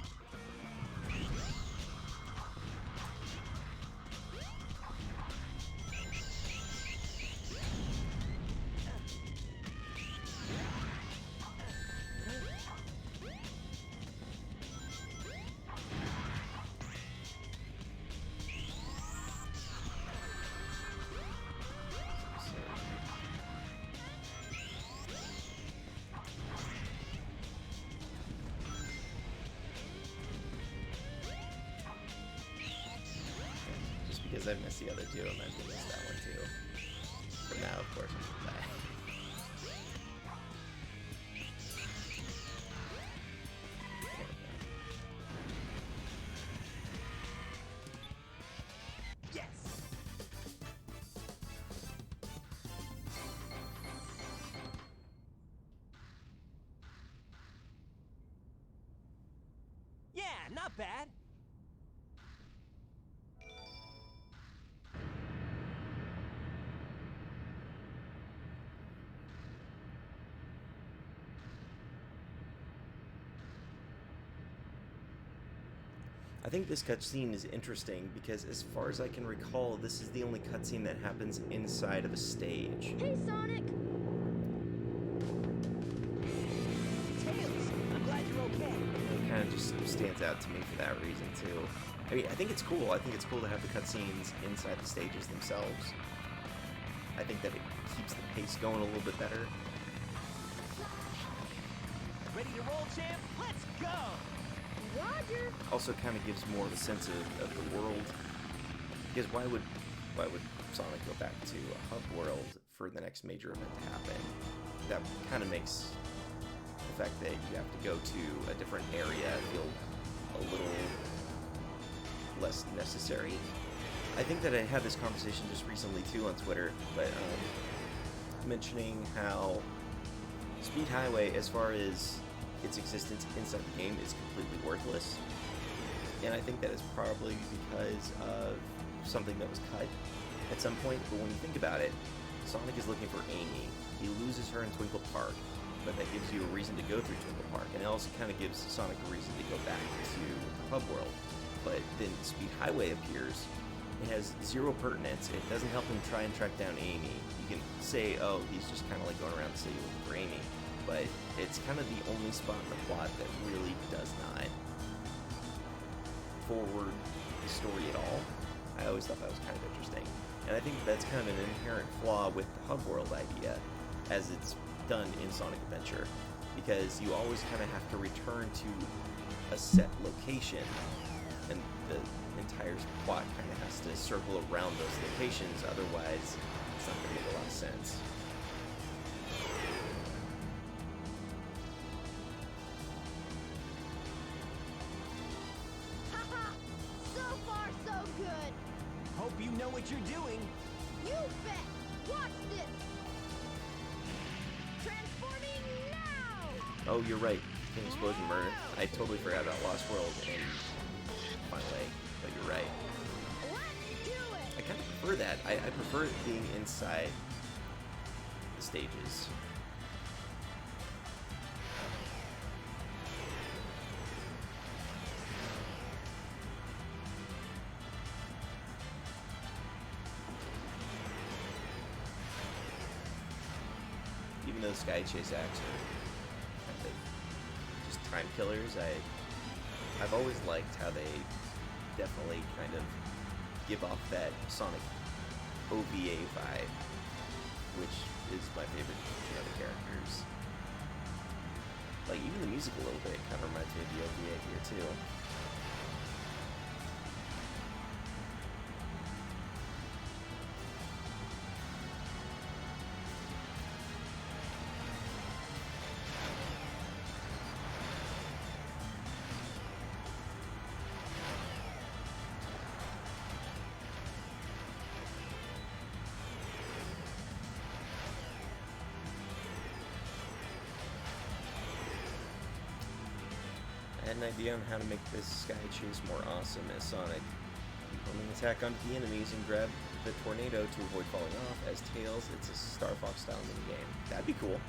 because I missed the other two, I might as well miss that one too. But now, of course, I'm back. Yeah, not bad. I think this cutscene is interesting because, as far as I can recall, this is the only cutscene that happens inside of a stage. Hey, Sonic! Tails, I'm glad you're okay. It kind of just stands out to me for that reason, too. I mean, I think it's cool. I think it's cool to have the cutscenes inside the stages themselves. I think that it keeps the pace going a little bit better. Ready to roll, champ? Let's go! Roger! Also kind of gives more of a sense of the world. Because why would Sonic go back to a hub world for the next major event to happen? That kind of makes the fact that you have to go to a different area feel a little less necessary. I think that I had this conversation just recently too on Twitter, but mentioning how Speed Highway, as far as its existence inside the game, is completely worthless. And I think that is probably because of something that was cut at some point. But when you think about it, Sonic is looking for Amy. He loses her in Twinkle Park, but that gives you a reason to go through Twinkle Park, and it also kind of gives Sonic a reason to go back to the hub world. But then Speed Highway appears. It has zero pertinence. It doesn't help him try and track down Amy. You can say, oh, he's just kind of like going around the city looking for Amy, but it's kind of the only spot in the plot that really does not forward the story at all. I always thought that was kind of interesting. And I think that's kind of an inherent flaw with the hub world idea as it's done in Sonic Adventure, because you always kind of have to return to a set location, and the entire plot kind of has to circle around those locations, otherwise it's not going to make a lot of sense. Haha! So far, so good! Hope you know what you're doing. You bet! Watch this! Transforming now! Oh, you're right. King Explosion Murder. I totally forgot about Lost World and Finally, but you're right. Let's do it! I kind of prefer that. I prefer it being inside the stages. Even though Sky Chase acts are kind of just time killers, I've always liked how they definitely kind of give off that Sonic OVA vibe, which is my favorite feature of the characters. Like, even the music a little bit kind of reminds me of the OVA here, too. I had an idea on how to make this Sky Chase more awesome as Sonic. Performing an attack onto the enemies and grab the tornado to avoid falling off. As Tails, it's a Star Fox style minigame. That'd be cool.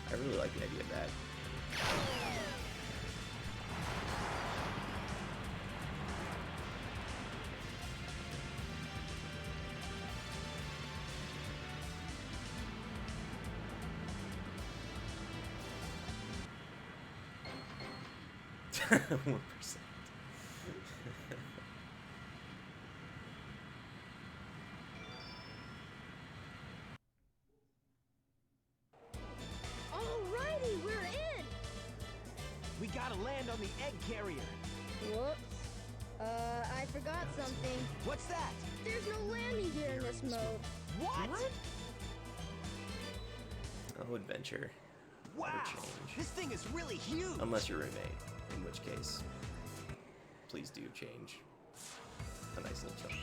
I really like the idea of that. One percent. Alrighty, we're in! We gotta land on the egg carrier. Whoops. I forgot something. What's that? There's no landing gear in this mode. What? Oh, adventure. Wow! Never change. This thing is really huge! Unless your roommate, in which case, please do change. A nice little jump.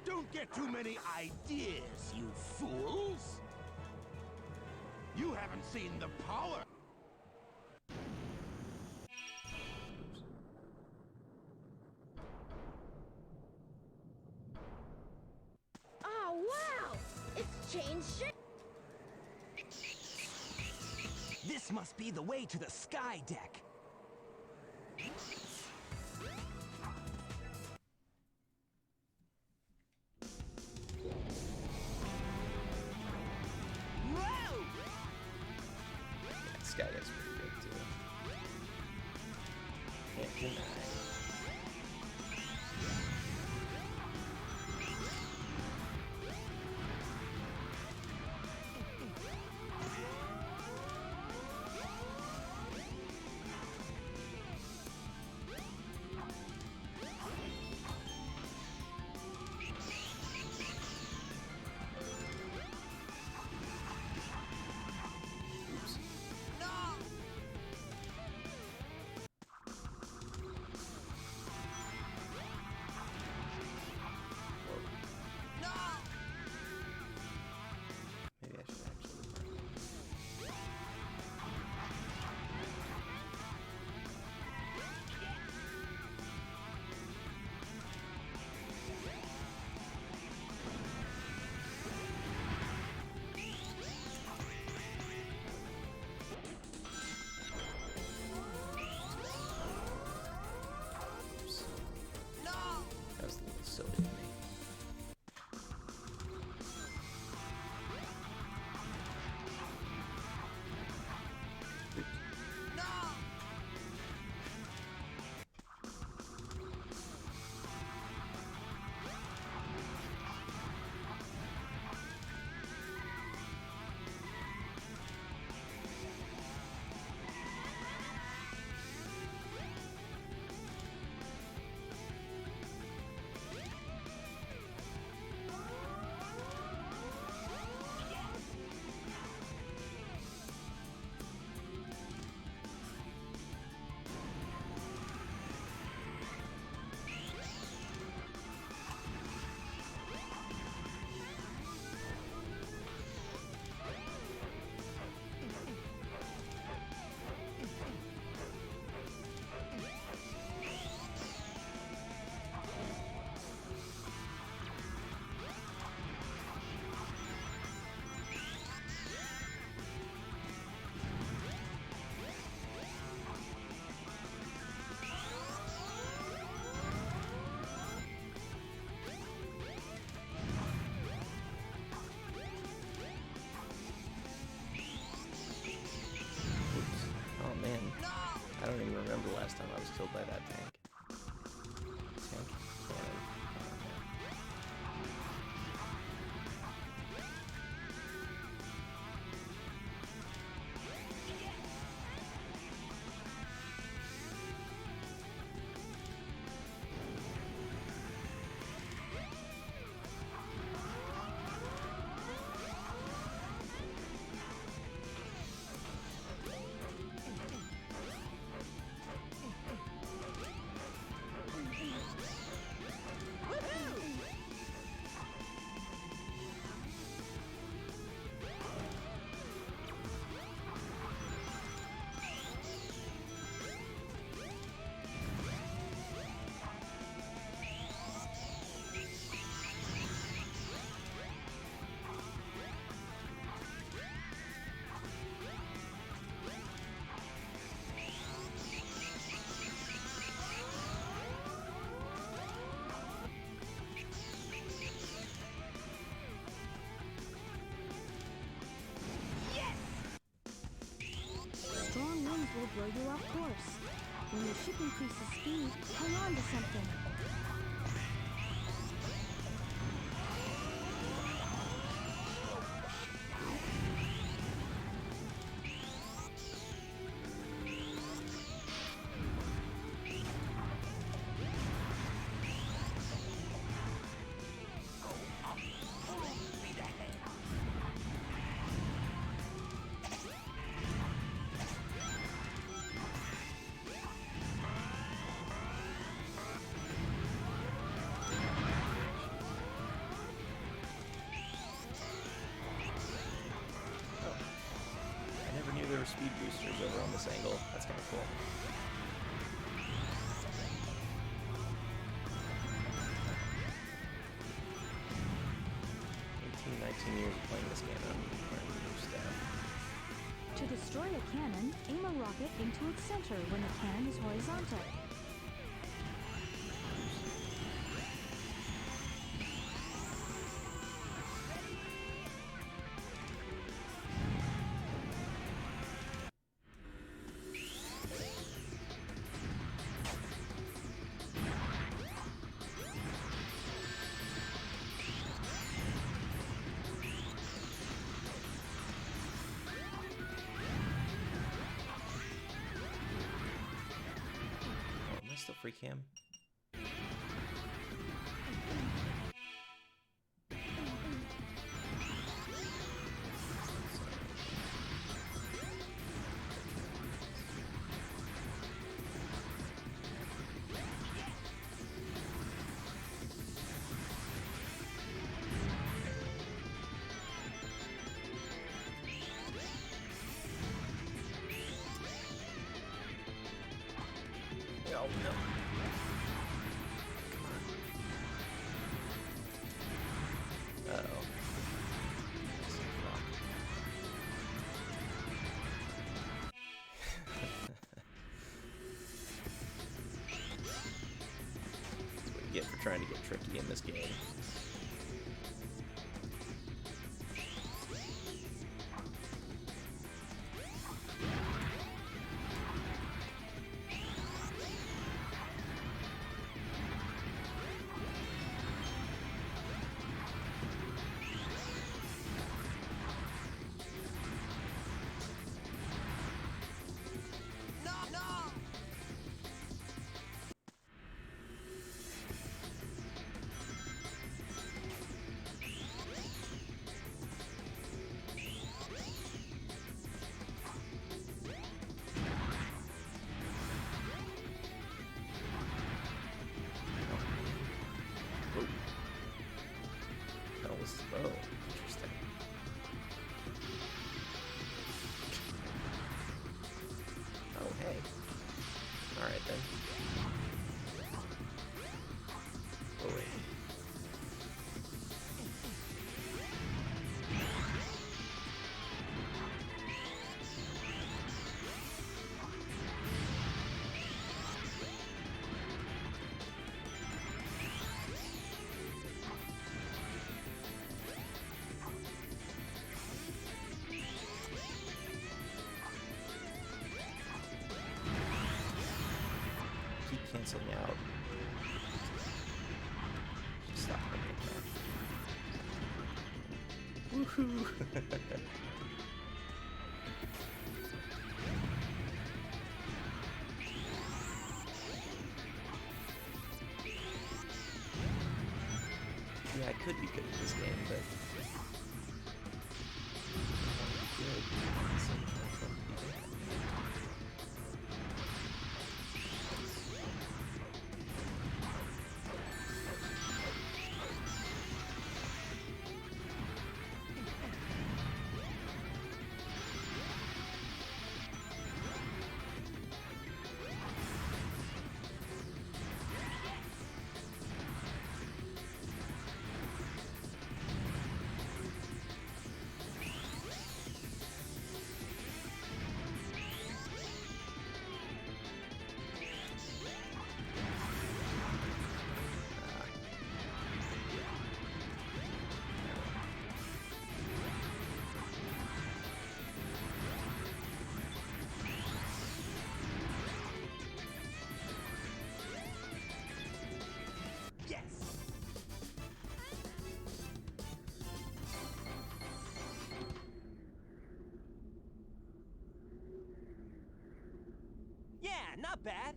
Don't get too many ideas, you fools! You haven't seen the power! Oh, wow! It's changed shape! This must be the way to the sky deck. Whoa! Yeah, Skydeck's pretty good too. Can't deny. Oops. Maybe I should actually. Oops. That was a little silly of me. Oops. Oops. Oh man. I don't even remember the last time I was killed by that tank. Tank? Cannon. Oh, man. Strong winds will blow you off course. When your ship increases speed, hang on to something. are speed boosters over on this angle. That's kind of cool. 19 years of playing this game, I'm learning new stuff. To destroy a cannon, aim a rocket into its center when the cannon is horizontal. Still free cam. Oh no. Uh-oh. That's what you get for trying to get tricky in this game. Oh, interesting. Oh, hey. Alright then. Oh, wait. Keep canceling out. Just stop making that. Woohoo! Yeah, I could be good at this game, but good. So, I want to be good. Yeah, not bad.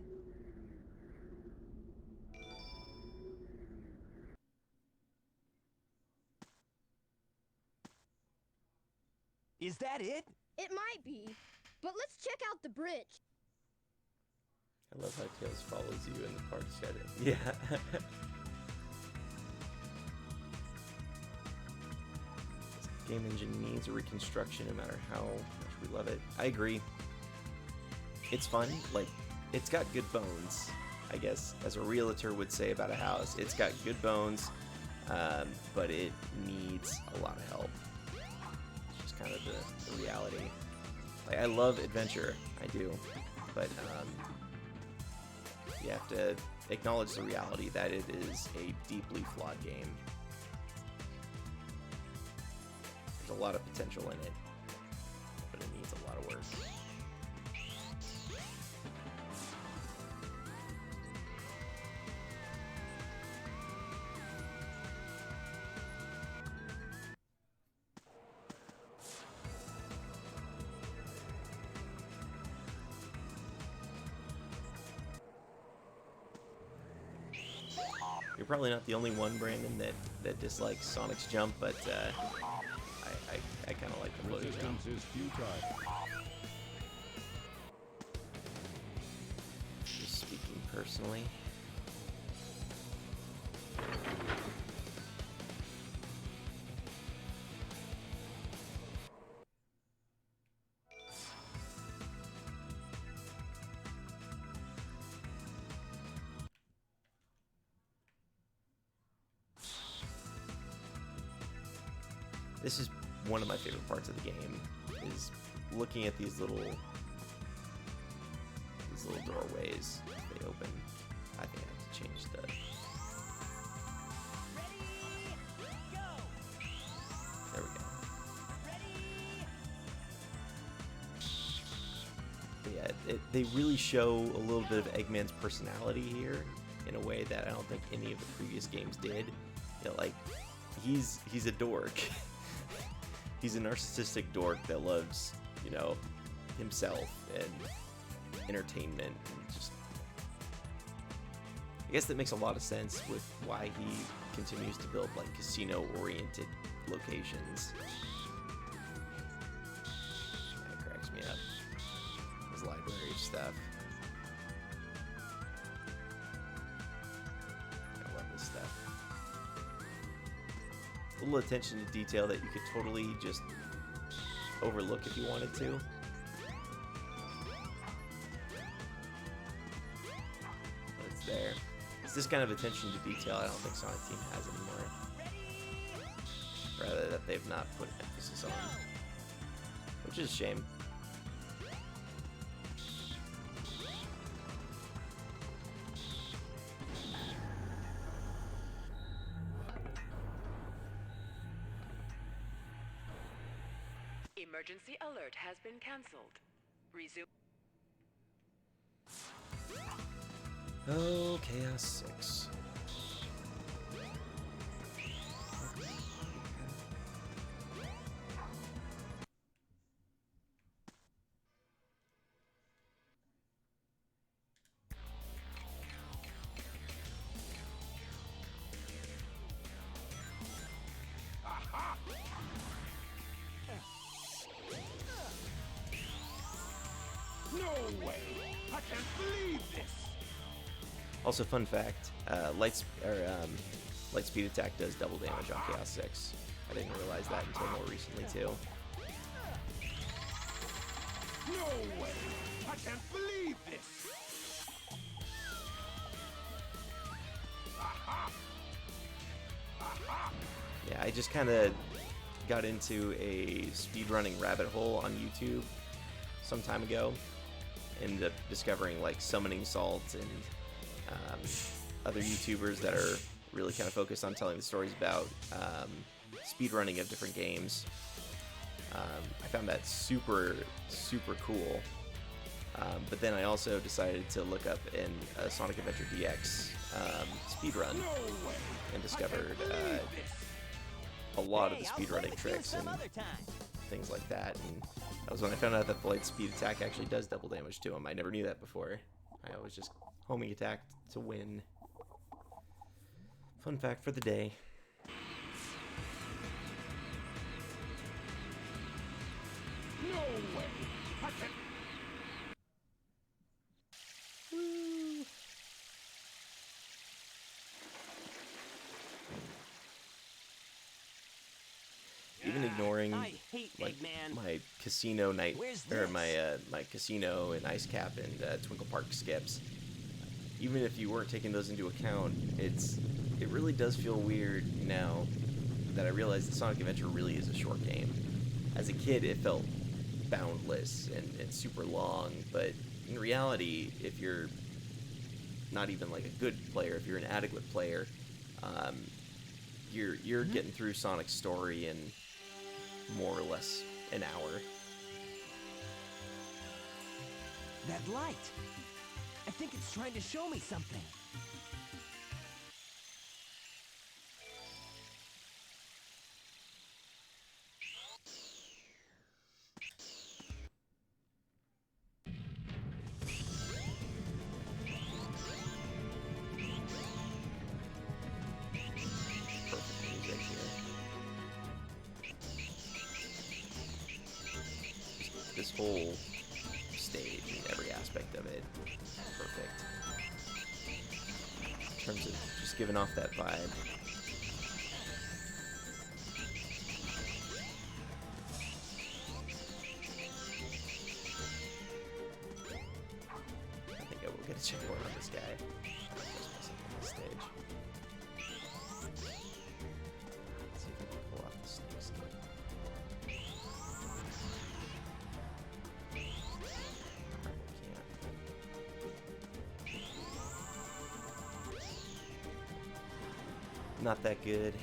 Is that it? It might be. But let's check out the bridge. I love how Tails follows you in the park setting. Yeah. Game engine needs a reconstruction no matter how much we love it. I agree. It's fun. Like, it's got good bones, I guess, as a realtor would say about a house. It's got good bones, but it needs a lot of help. It's just kind of the reality. Like, I love Adventure, I do, but you have to acknowledge the reality that it is a deeply flawed game. There's a lot of potential in it, but it needs a lot of work. You're probably not the only one, Brandon, that dislikes Sonic's jump, but I kind of like the floating jump. Resistance is futile. Just speaking personally. This is one of my favorite parts of the game, is looking at these little doorways. They open. I think I have to change the. Ready, go! There we go. Ready? But yeah, they really show a little bit of Eggman's personality here in a way that I don't think any of the previous games did. You know, like he's a dork. He's a narcissistic dork that loves, you know, himself and entertainment and just. I guess that makes a lot of sense with why he continues to build like casino-oriented locations. That cracks me up. His library stuff. I love this stuff. A little attention to detail that you could totally just overlook if you wanted to. But it's there. It's this kind of attention to detail I don't think Sonic Team has anymore. Rather that they've not put emphasis on. Which is a shame. Emergency alert has been cancelled. Resume. Oh, Chaos 6. No way! I can't believe this! Also, fun fact: light speed attack does double damage on Chaos 6. I didn't realize that until more recently too. No way! I can't believe this! Aha! Aha! Yeah, I just kind of got into a speedrunning rabbit hole on YouTube some time ago. Ended up discovering like Summoning Salt and other YouTubers that are really kind of focused on telling the stories about speedrunning of different games. I found that super cool. But then I also decided to look up in Sonic Adventure DX speedrun and discovered a lot of the speedrunning tricks and things like that. And that was when I found out that the light speed attack actually does double damage to him. I never knew that before. I always just homing attacked to win. Fun fact for the day. No way! I can't... Woo. Even ignoring casino night, Where's or this? my casino and ice cap and Twinkle Park skips, even if you weren't taking those into account, it really does feel weird now that I realize that Sonic Adventure really is a short game. As a kid, it felt boundless and super long, but in reality, if you're not even like a good player, if you're an adequate player, you're getting through Sonic's story in more or less an hour. That light. I think it's trying to show me something. Perfect music here. This whole stage and every aspect of it, perfect. In terms of just giving off that vibe. I think I will get a checkpoint on this guy. Just messing with this stage. Let's see if I can pull off the snake skin. Not that good.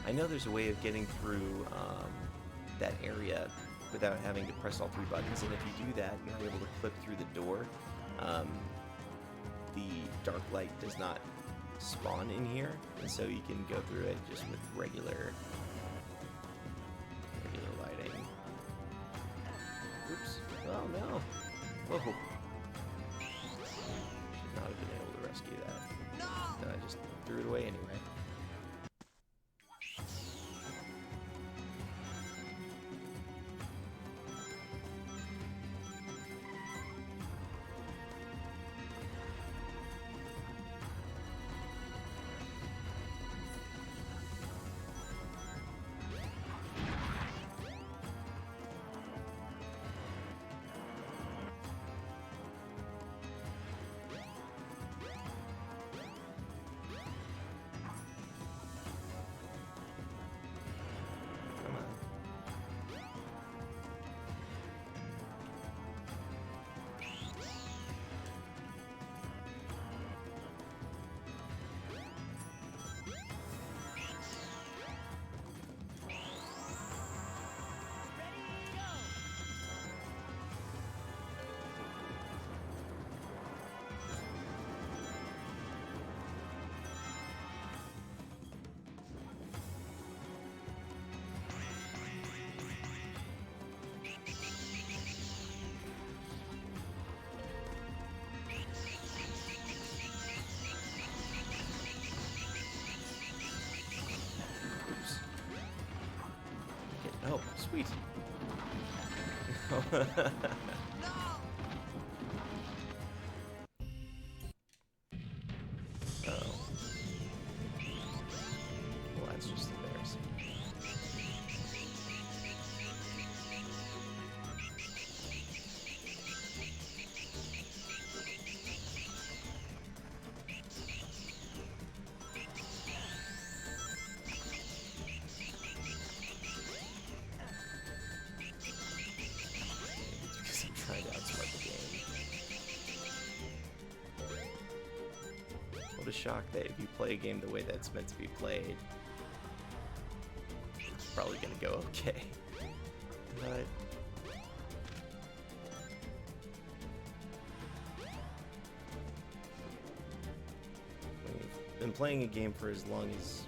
I know there's a way of getting through that area without having to press all three buttons, and if you do that, you're able to clip through the door. The dark light does not spawn in here, and so you can go through it just with regular lighting. Oops. Oh no. Whoa. Should not have been able to rescue that. No! I just threw it away anyway. Oh, sweet. Oh. Well, that's just embarrassing. of shocked that if you play a game the way that's meant to be played, it's probably gonna go okay. But when you've been playing a game for as long as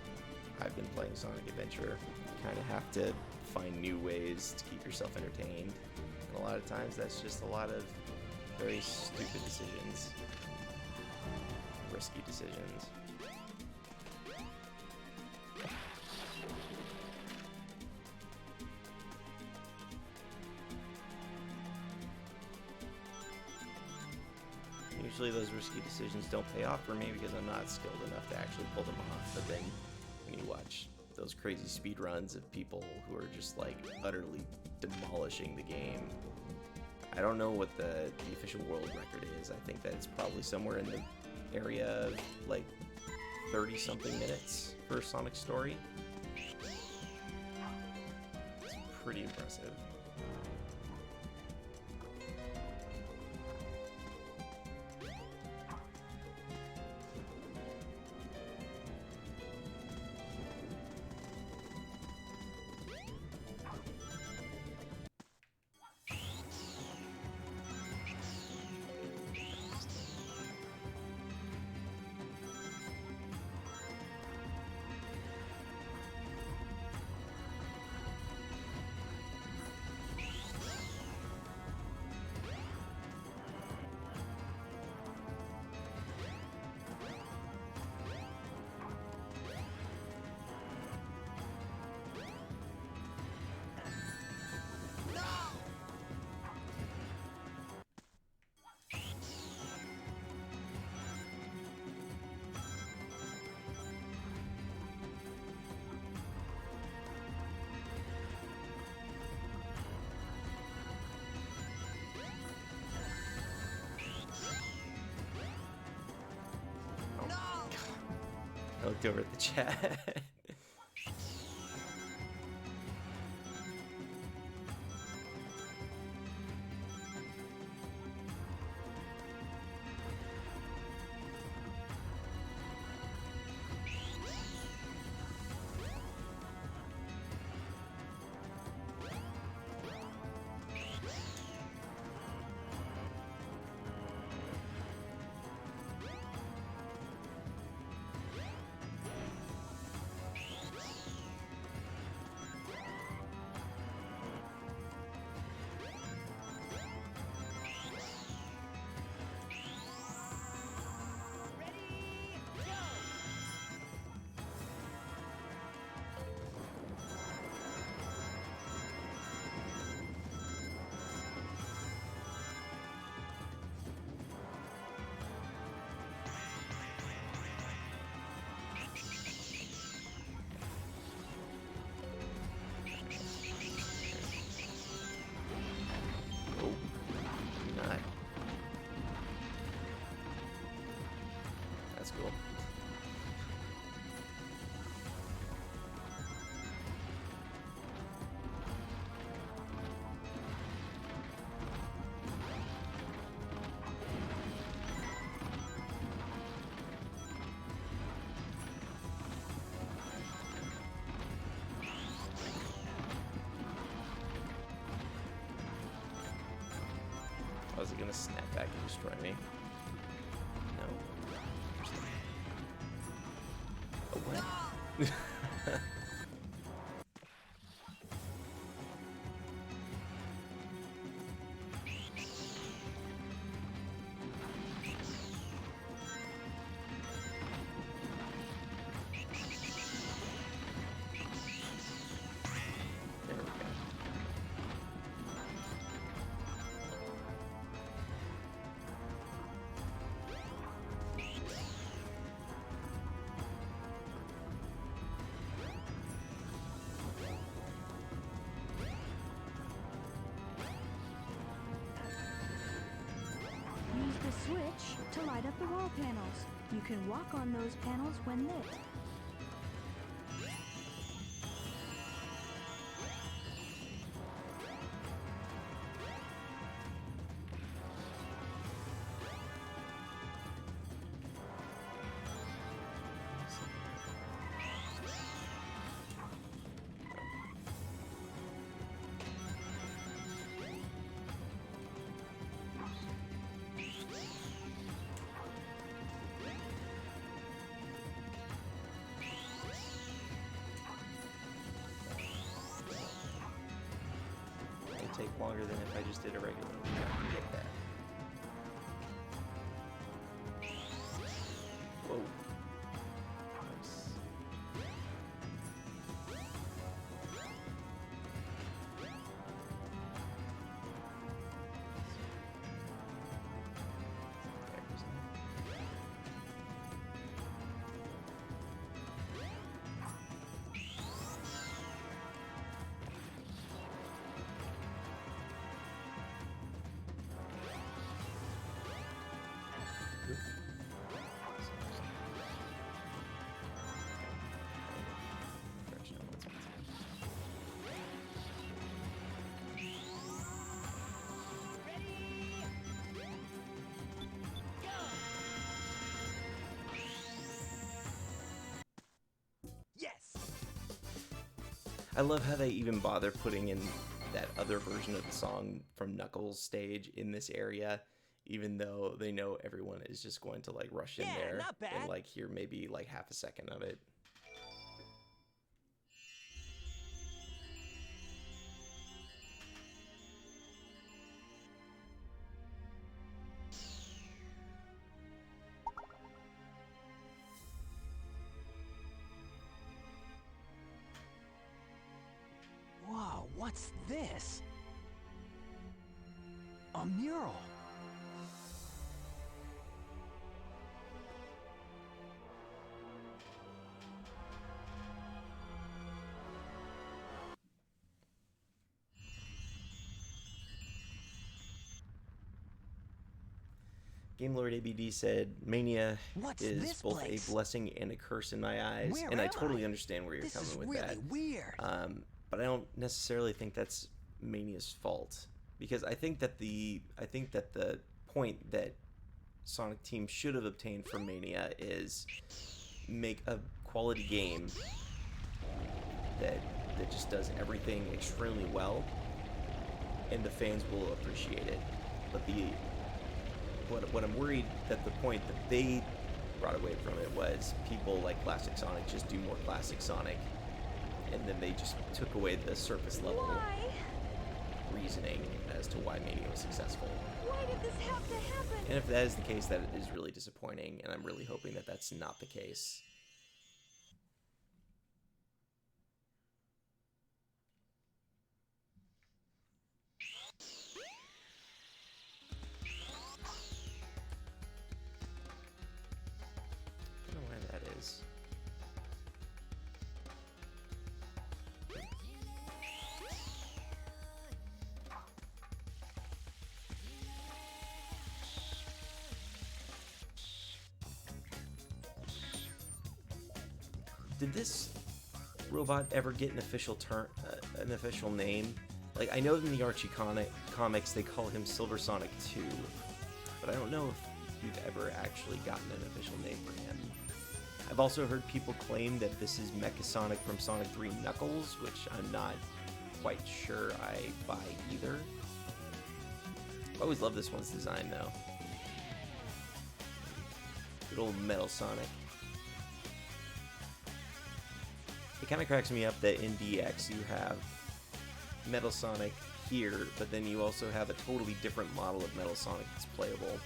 I've been playing Sonic Adventure, you kind of have to find new ways to keep yourself entertained. And a lot of times that's just a lot of very stupid decisions. Risky decisions. Usually those risky decisions don't pay off for me because I'm not skilled enough to actually pull them off. But then when you watch those crazy speed runs of people who are just like utterly demolishing the game, I don't know what the official world record is. I think that it's probably somewhere in the area of like 30 something minutes for a Sonic story. It's pretty impressive. I looked over at the chat. That's cool. Was it gonna snap back and destroy me? No. Oh, what? There we go. Use the switch to light up the wall panels. You can walk on those panels when lit. to take longer than if I just did a regular run to get there. Whoa. Nice. Yes! I love how they even bother putting in that other version of the song from Knuckles' stage in this area, even though they know everyone is just going to like rush in Yeah, there not bad. and like hear maybe like half a second of it. Whoa, what's this? A mural. Game Lord ABD said, Mania What's is this both place? a blessing and a curse in my eyes. Where and I am totally I? understand where you're This coming is with really that. weird. But I don't necessarily think that's Mania's fault. Because I think that the point that Sonic Team should have obtained from Mania is make a quality game that just does everything extremely well, and the fans will appreciate it. But what I'm worried that the point that they brought away from it was people like Classic Sonic just do more Classic Sonic, and then they just took away the surface level reasoning as to why Mania was successful. Why did this have to happen? And if that is the case, that is really disappointing, and I'm really hoping that that's not the case. I don't know where that is. Did this robot ever get an official name? Like, I know in the Archie comics they call him Silver Sonic 2, but I don't know if we've ever actually gotten an official name for him. I've also heard people claim that this is Mecha Sonic from Sonic 3 Knuckles, which I'm not quite sure I buy either. I always love this one's design, though. Good old Metal Sonic. It kind of cracks me up that in DX you have Metal Sonic here, but then you also have a totally different model of Metal Sonic that's playable.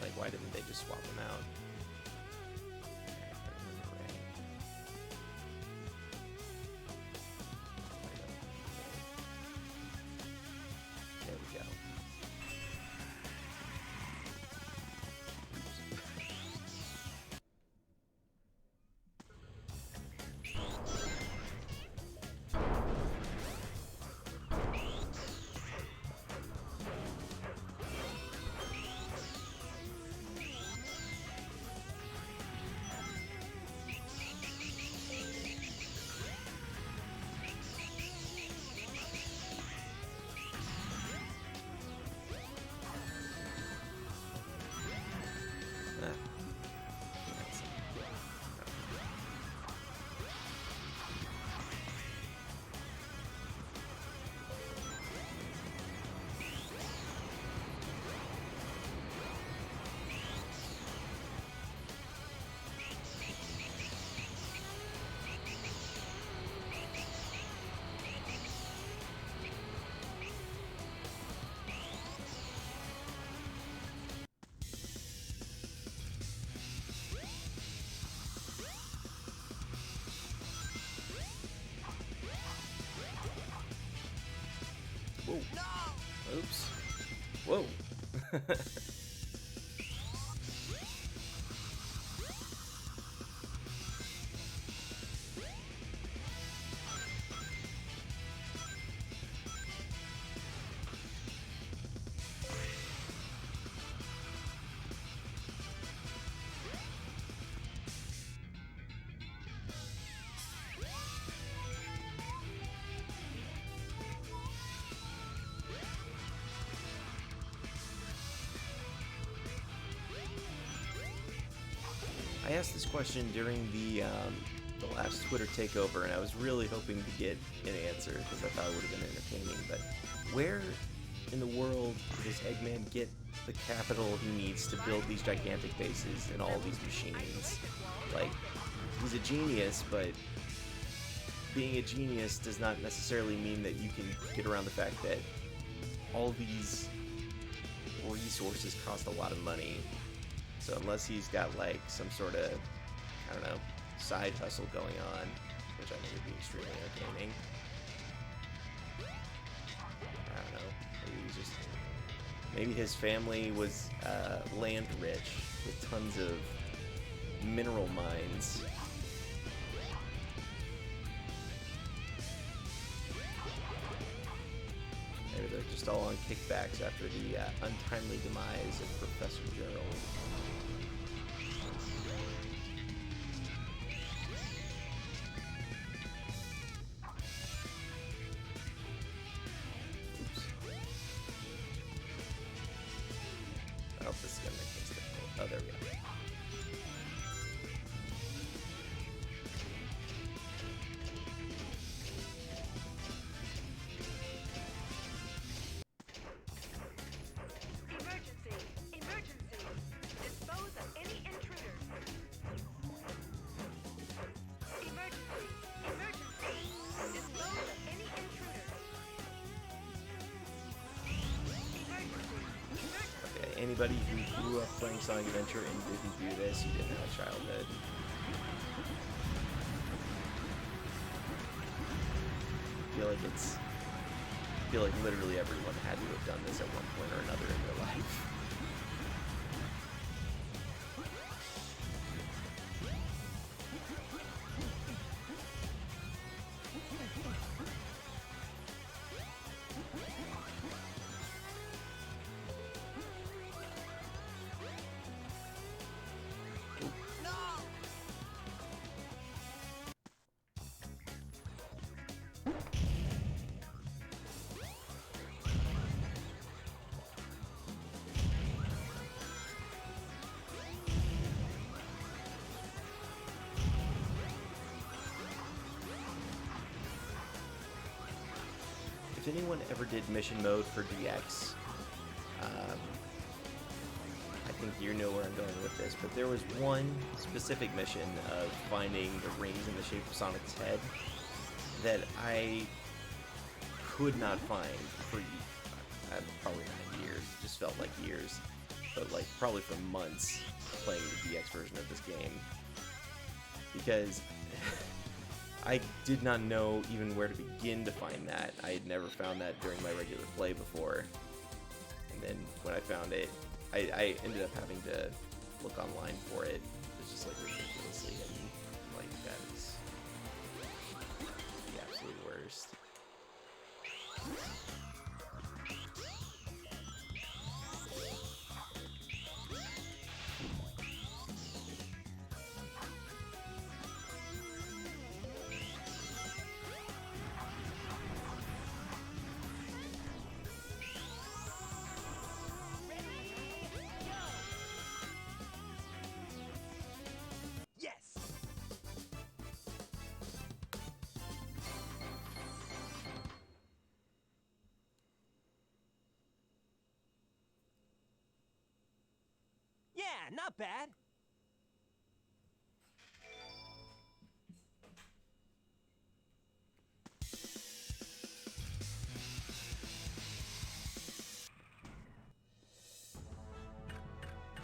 Like, why didn't they just swap them out? There we go. Whoa. Oops. Whoa. I asked this question during the last Twitter takeover, and I was really hoping to get an answer because I thought it would have been entertaining. But where in the world does Eggman get the capital he needs to build these gigantic bases and all these machines? Like, he's a genius, but being a genius does not necessarily mean that you can get around the fact that all these resources cost a lot of money. So unless he's got like some sort of, I don't know, side hustle going on, which I think would be extremely entertaining. I don't know. Maybe his family was land rich with tons of mineral mines. Maybe they're just all on kickbacks after the untimely demise of Professor Gerald. I hope this is going to make things difficult. Oh, there we go. Emergency! Emergency! Dispose of any intruders. Emergency! Emergency! Dispose of any intruders. Emergency! Emergency! Okay, anybody who grew up playing Sonic Adventure and didn't do this, you didn't have a childhood. I feel like literally everyone had to have done this at one point or another in their life. If anyone ever did mission mode for DX, I think you know where I'm going with this, but there was one specific mission of finding the rings in the shape of Sonic's head that I could not find for probably not years, it just felt like years, but like probably for months playing the DX version of this game, because I did not know even where to begin to find that. I had never found that during my regular play before. And then when I found it, I ended up having to look online for it. It was just like ridiculously hidden. Like, that is the absolute worst. Yes! Yeah, not bad.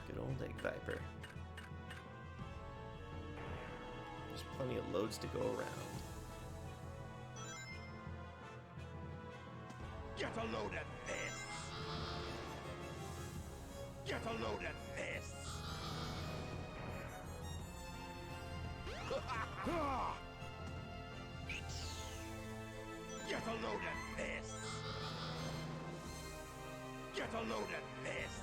Good old Egg Viper. There's plenty of loads to go around. Get a load at this! Get a load at this! Get a load at this! Get a load at this!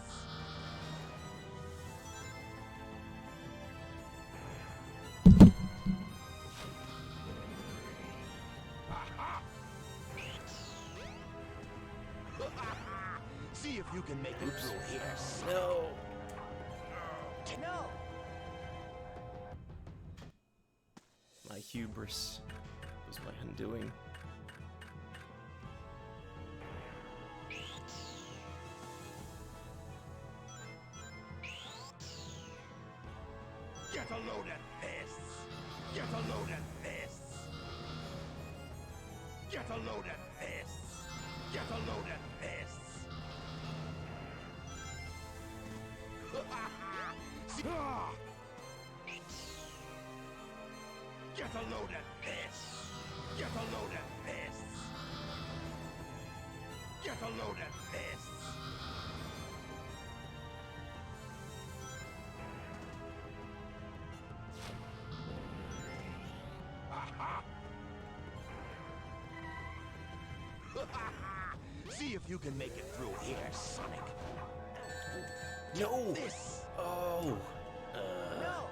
See if you can make it through here. No. No! My hubris was my undoing. Get a load at this! Get a load at this! Get a load at this! Get a load at this! See- Get a load at this! Get a load at this! Get a load at this! See if you can make it through here, Sonic. No. This! Oh. No!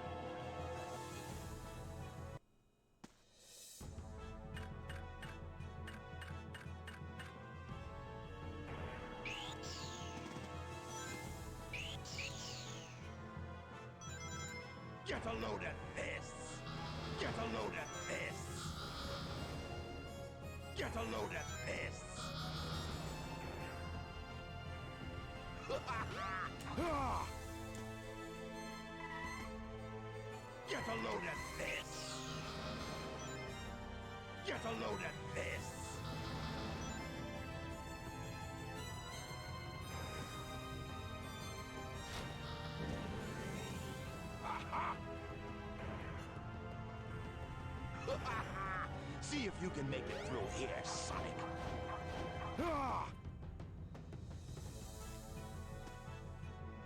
Get a load at this! Get a load at this! Get a load at this! Get a load at this! Get a load at this! See if you can make it through here, Sonic.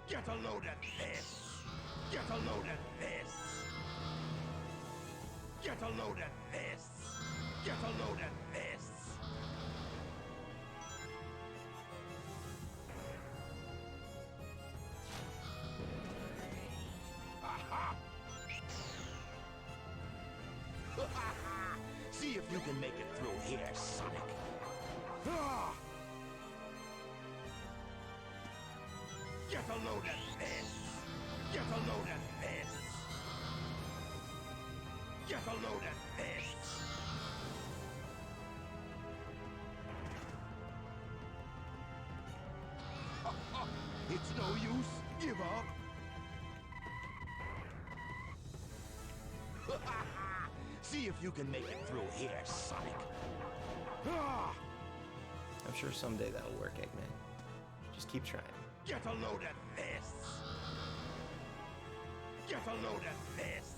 Get a load at this! Get a load at this! Get a load at this! Get a load at this! See if you can make it through here, Sonic. Get a load at this! Get a load at this! Get a load at this! It's no use. Give up. See if you can make it through here, Sonic. I'm sure someday that'll work, Eggman. Just keep trying. Get a load at this! Get a load at this!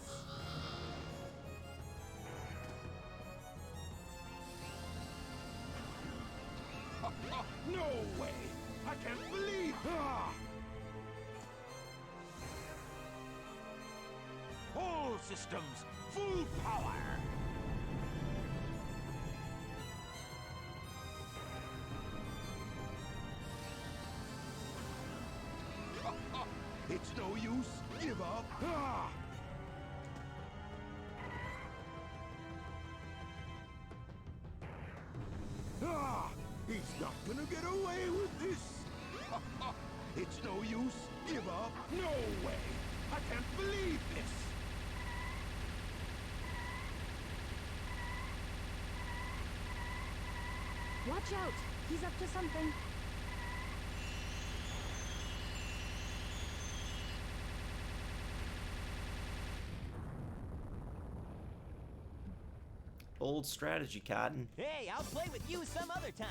No way! I can't believe... All systems, full power! It's no use. Give up. He's not gonna get away with this. It's no use. Give up. No way. I can't believe this. Watch out! He's up to something. Old strategy, Cotton. Hey, I'll play with you some other time.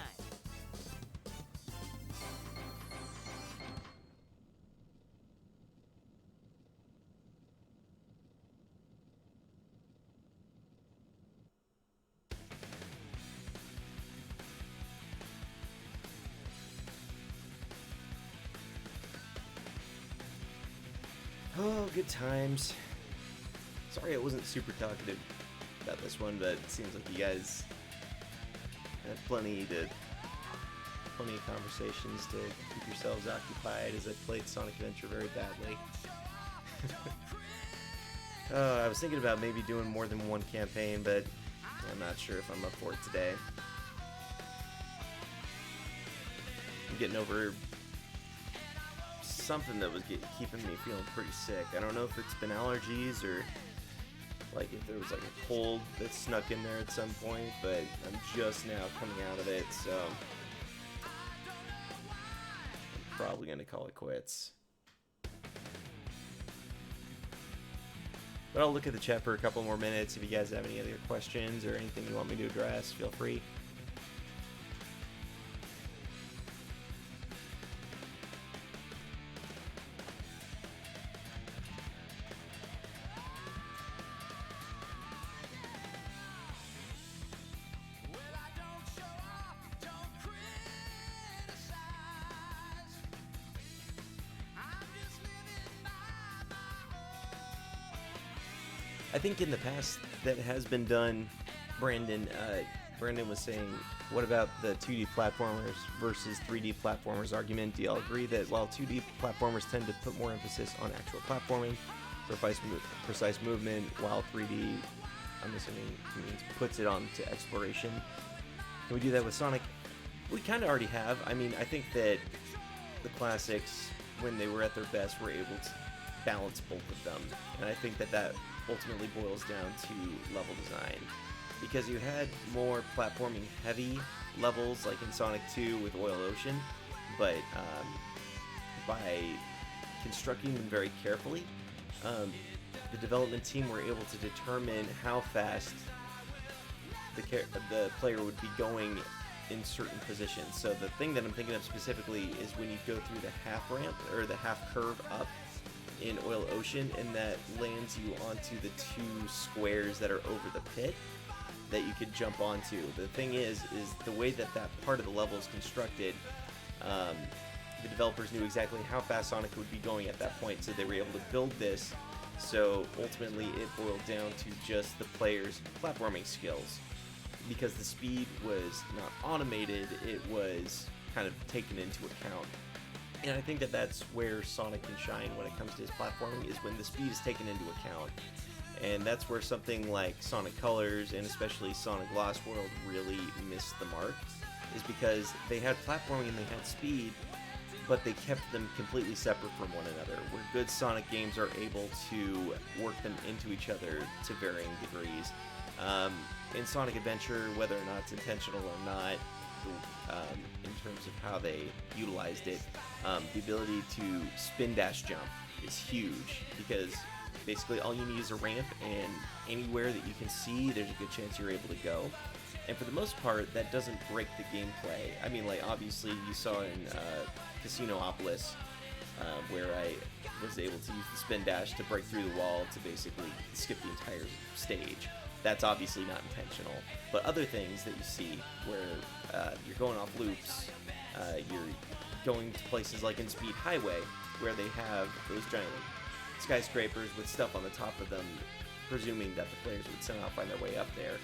Oh, good times. Sorry I wasn't super talkative about this one, but it seems like you guys had plenty of conversations to keep yourselves occupied as I played Sonic Adventure very badly. I was thinking about maybe doing more than one campaign, but I'm not sure if I'm up for it today. I'm getting over something that was keeping me feeling pretty sick. I don't know if it's been allergies or like if there was like a cold that snuck in there at some point, but I'm just now coming out of it, so I'm probably gonna call it quits. But I'll look at the chat for a couple more minutes. If you guys have any other questions or anything you want me to address, feel free. I think in the past that has been done. Brandon was saying, what about the 2D platformers versus 3D platformers argument? Do y'all agree that while 2D platformers tend to put more emphasis on actual platforming, precise movement, while 3D, I'm assuming, means puts it on to exploration? Can we do that with Sonic? We kind of already have. I mean, I think that the classics, when they were at their best, were able to balance both of them. And I think that ultimately boils down to level design, because you had more platforming heavy levels like in Sonic 2 with Oil Ocean, but by constructing them very carefully, the development team were able to determine how fast the player would be going in certain positions. So the thing that I'm thinking of specifically is when you go through the half ramp or the half curve up in Oil Ocean, and that lands you onto the two squares that are over the pit that you could jump onto. The thing is the way that part of the level is constructed, the developers knew exactly how fast Sonic would be going at that point, so they were able to build this so ultimately it boiled down to just the player's platforming skills. Because the speed was not automated, it was kind of taken into account. And I think that's where Sonic can shine when it comes to his platforming, is when the speed is taken into account. And that's where something like Sonic Colors and especially Sonic Lost World really missed the mark, is because they had platforming and they had speed, but they kept them completely separate from one another, where good Sonic games are able to work them into each other to varying degrees. In Sonic Adventure, whether or not it's intentional or not, in terms of how they utilized it, the ability to spin dash jump is huge, because basically all you need is a ramp, and anywhere that you can see, there's a good chance you're able to go. And for the most part, that doesn't break the gameplay. I mean, like, obviously you saw in Casinopolis, where I was able to use the spin dash to break through the wall to basically skip the entire stage. That's obviously not intentional. But other things that you see where you're going off loops, you're going to places like in Speed Highway, where they have those giant skyscrapers with stuff on the top of them, presuming that the players would somehow find their way up there.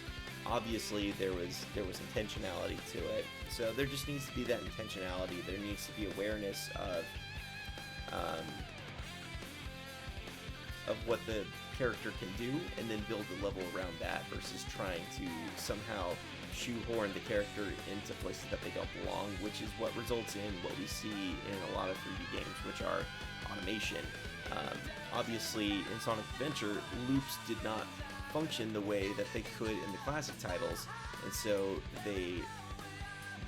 Obviously, there was intentionality to it. So there just needs to be that intentionality. There needs to be awareness of what the character can do, and then build a level around that, versus trying to somehow shoehorn the character into places that they don't belong, which is what results in what we see in a lot of 3D games, which are automation. Obviously, in Sonic Adventure, loops did not function the way that they could in the classic titles, and so they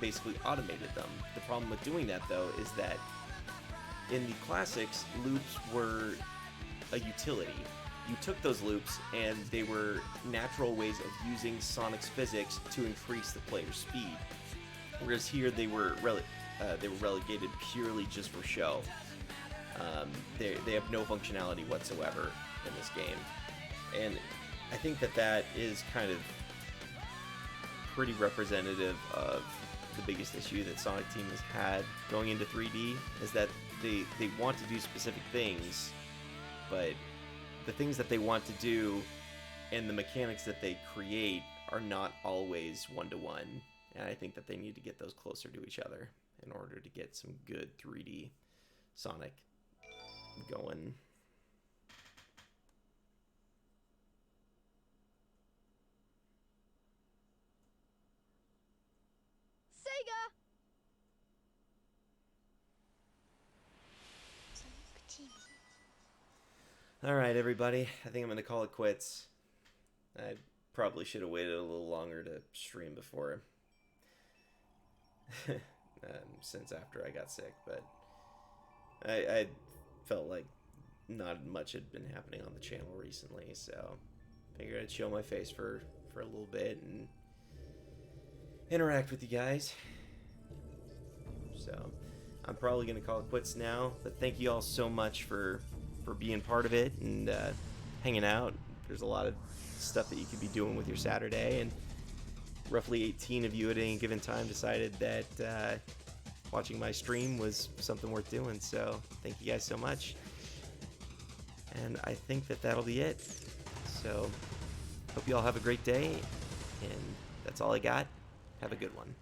basically automated them. The problem with doing that, though, is that in the classics, loops were a utility. You took those loops and they were natural ways of using Sonic's physics to increase the player's speed, whereas here they were relegated purely just for show. They have no functionality whatsoever in this game, and I think that is kind of pretty representative of the biggest issue that Sonic Team has had going into 3D, is that they want to do specific things, but the things that they want to do and the mechanics that they create are not always one-to-one, and I think that they need to get those closer to each other in order to get some good 3D Sonic going. Sega! Alright, everybody. I think I'm going to call it quits. I probably should have waited a little longer to stream before. Since after I got sick, but I felt like not much had been happening on the channel recently, so figured I'd show my face for a little bit and interact with you guys. So I'm probably going to call it quits now, but thank you all so much for being part of it and hanging out. There's a lot of stuff that you could be doing with your Saturday, and roughly 18 of you at any given time decided that watching my stream was something worth doing, so thank you guys so much. And I think that that'll be it. So hope you all have a great day, and that's all I got. Have a good one.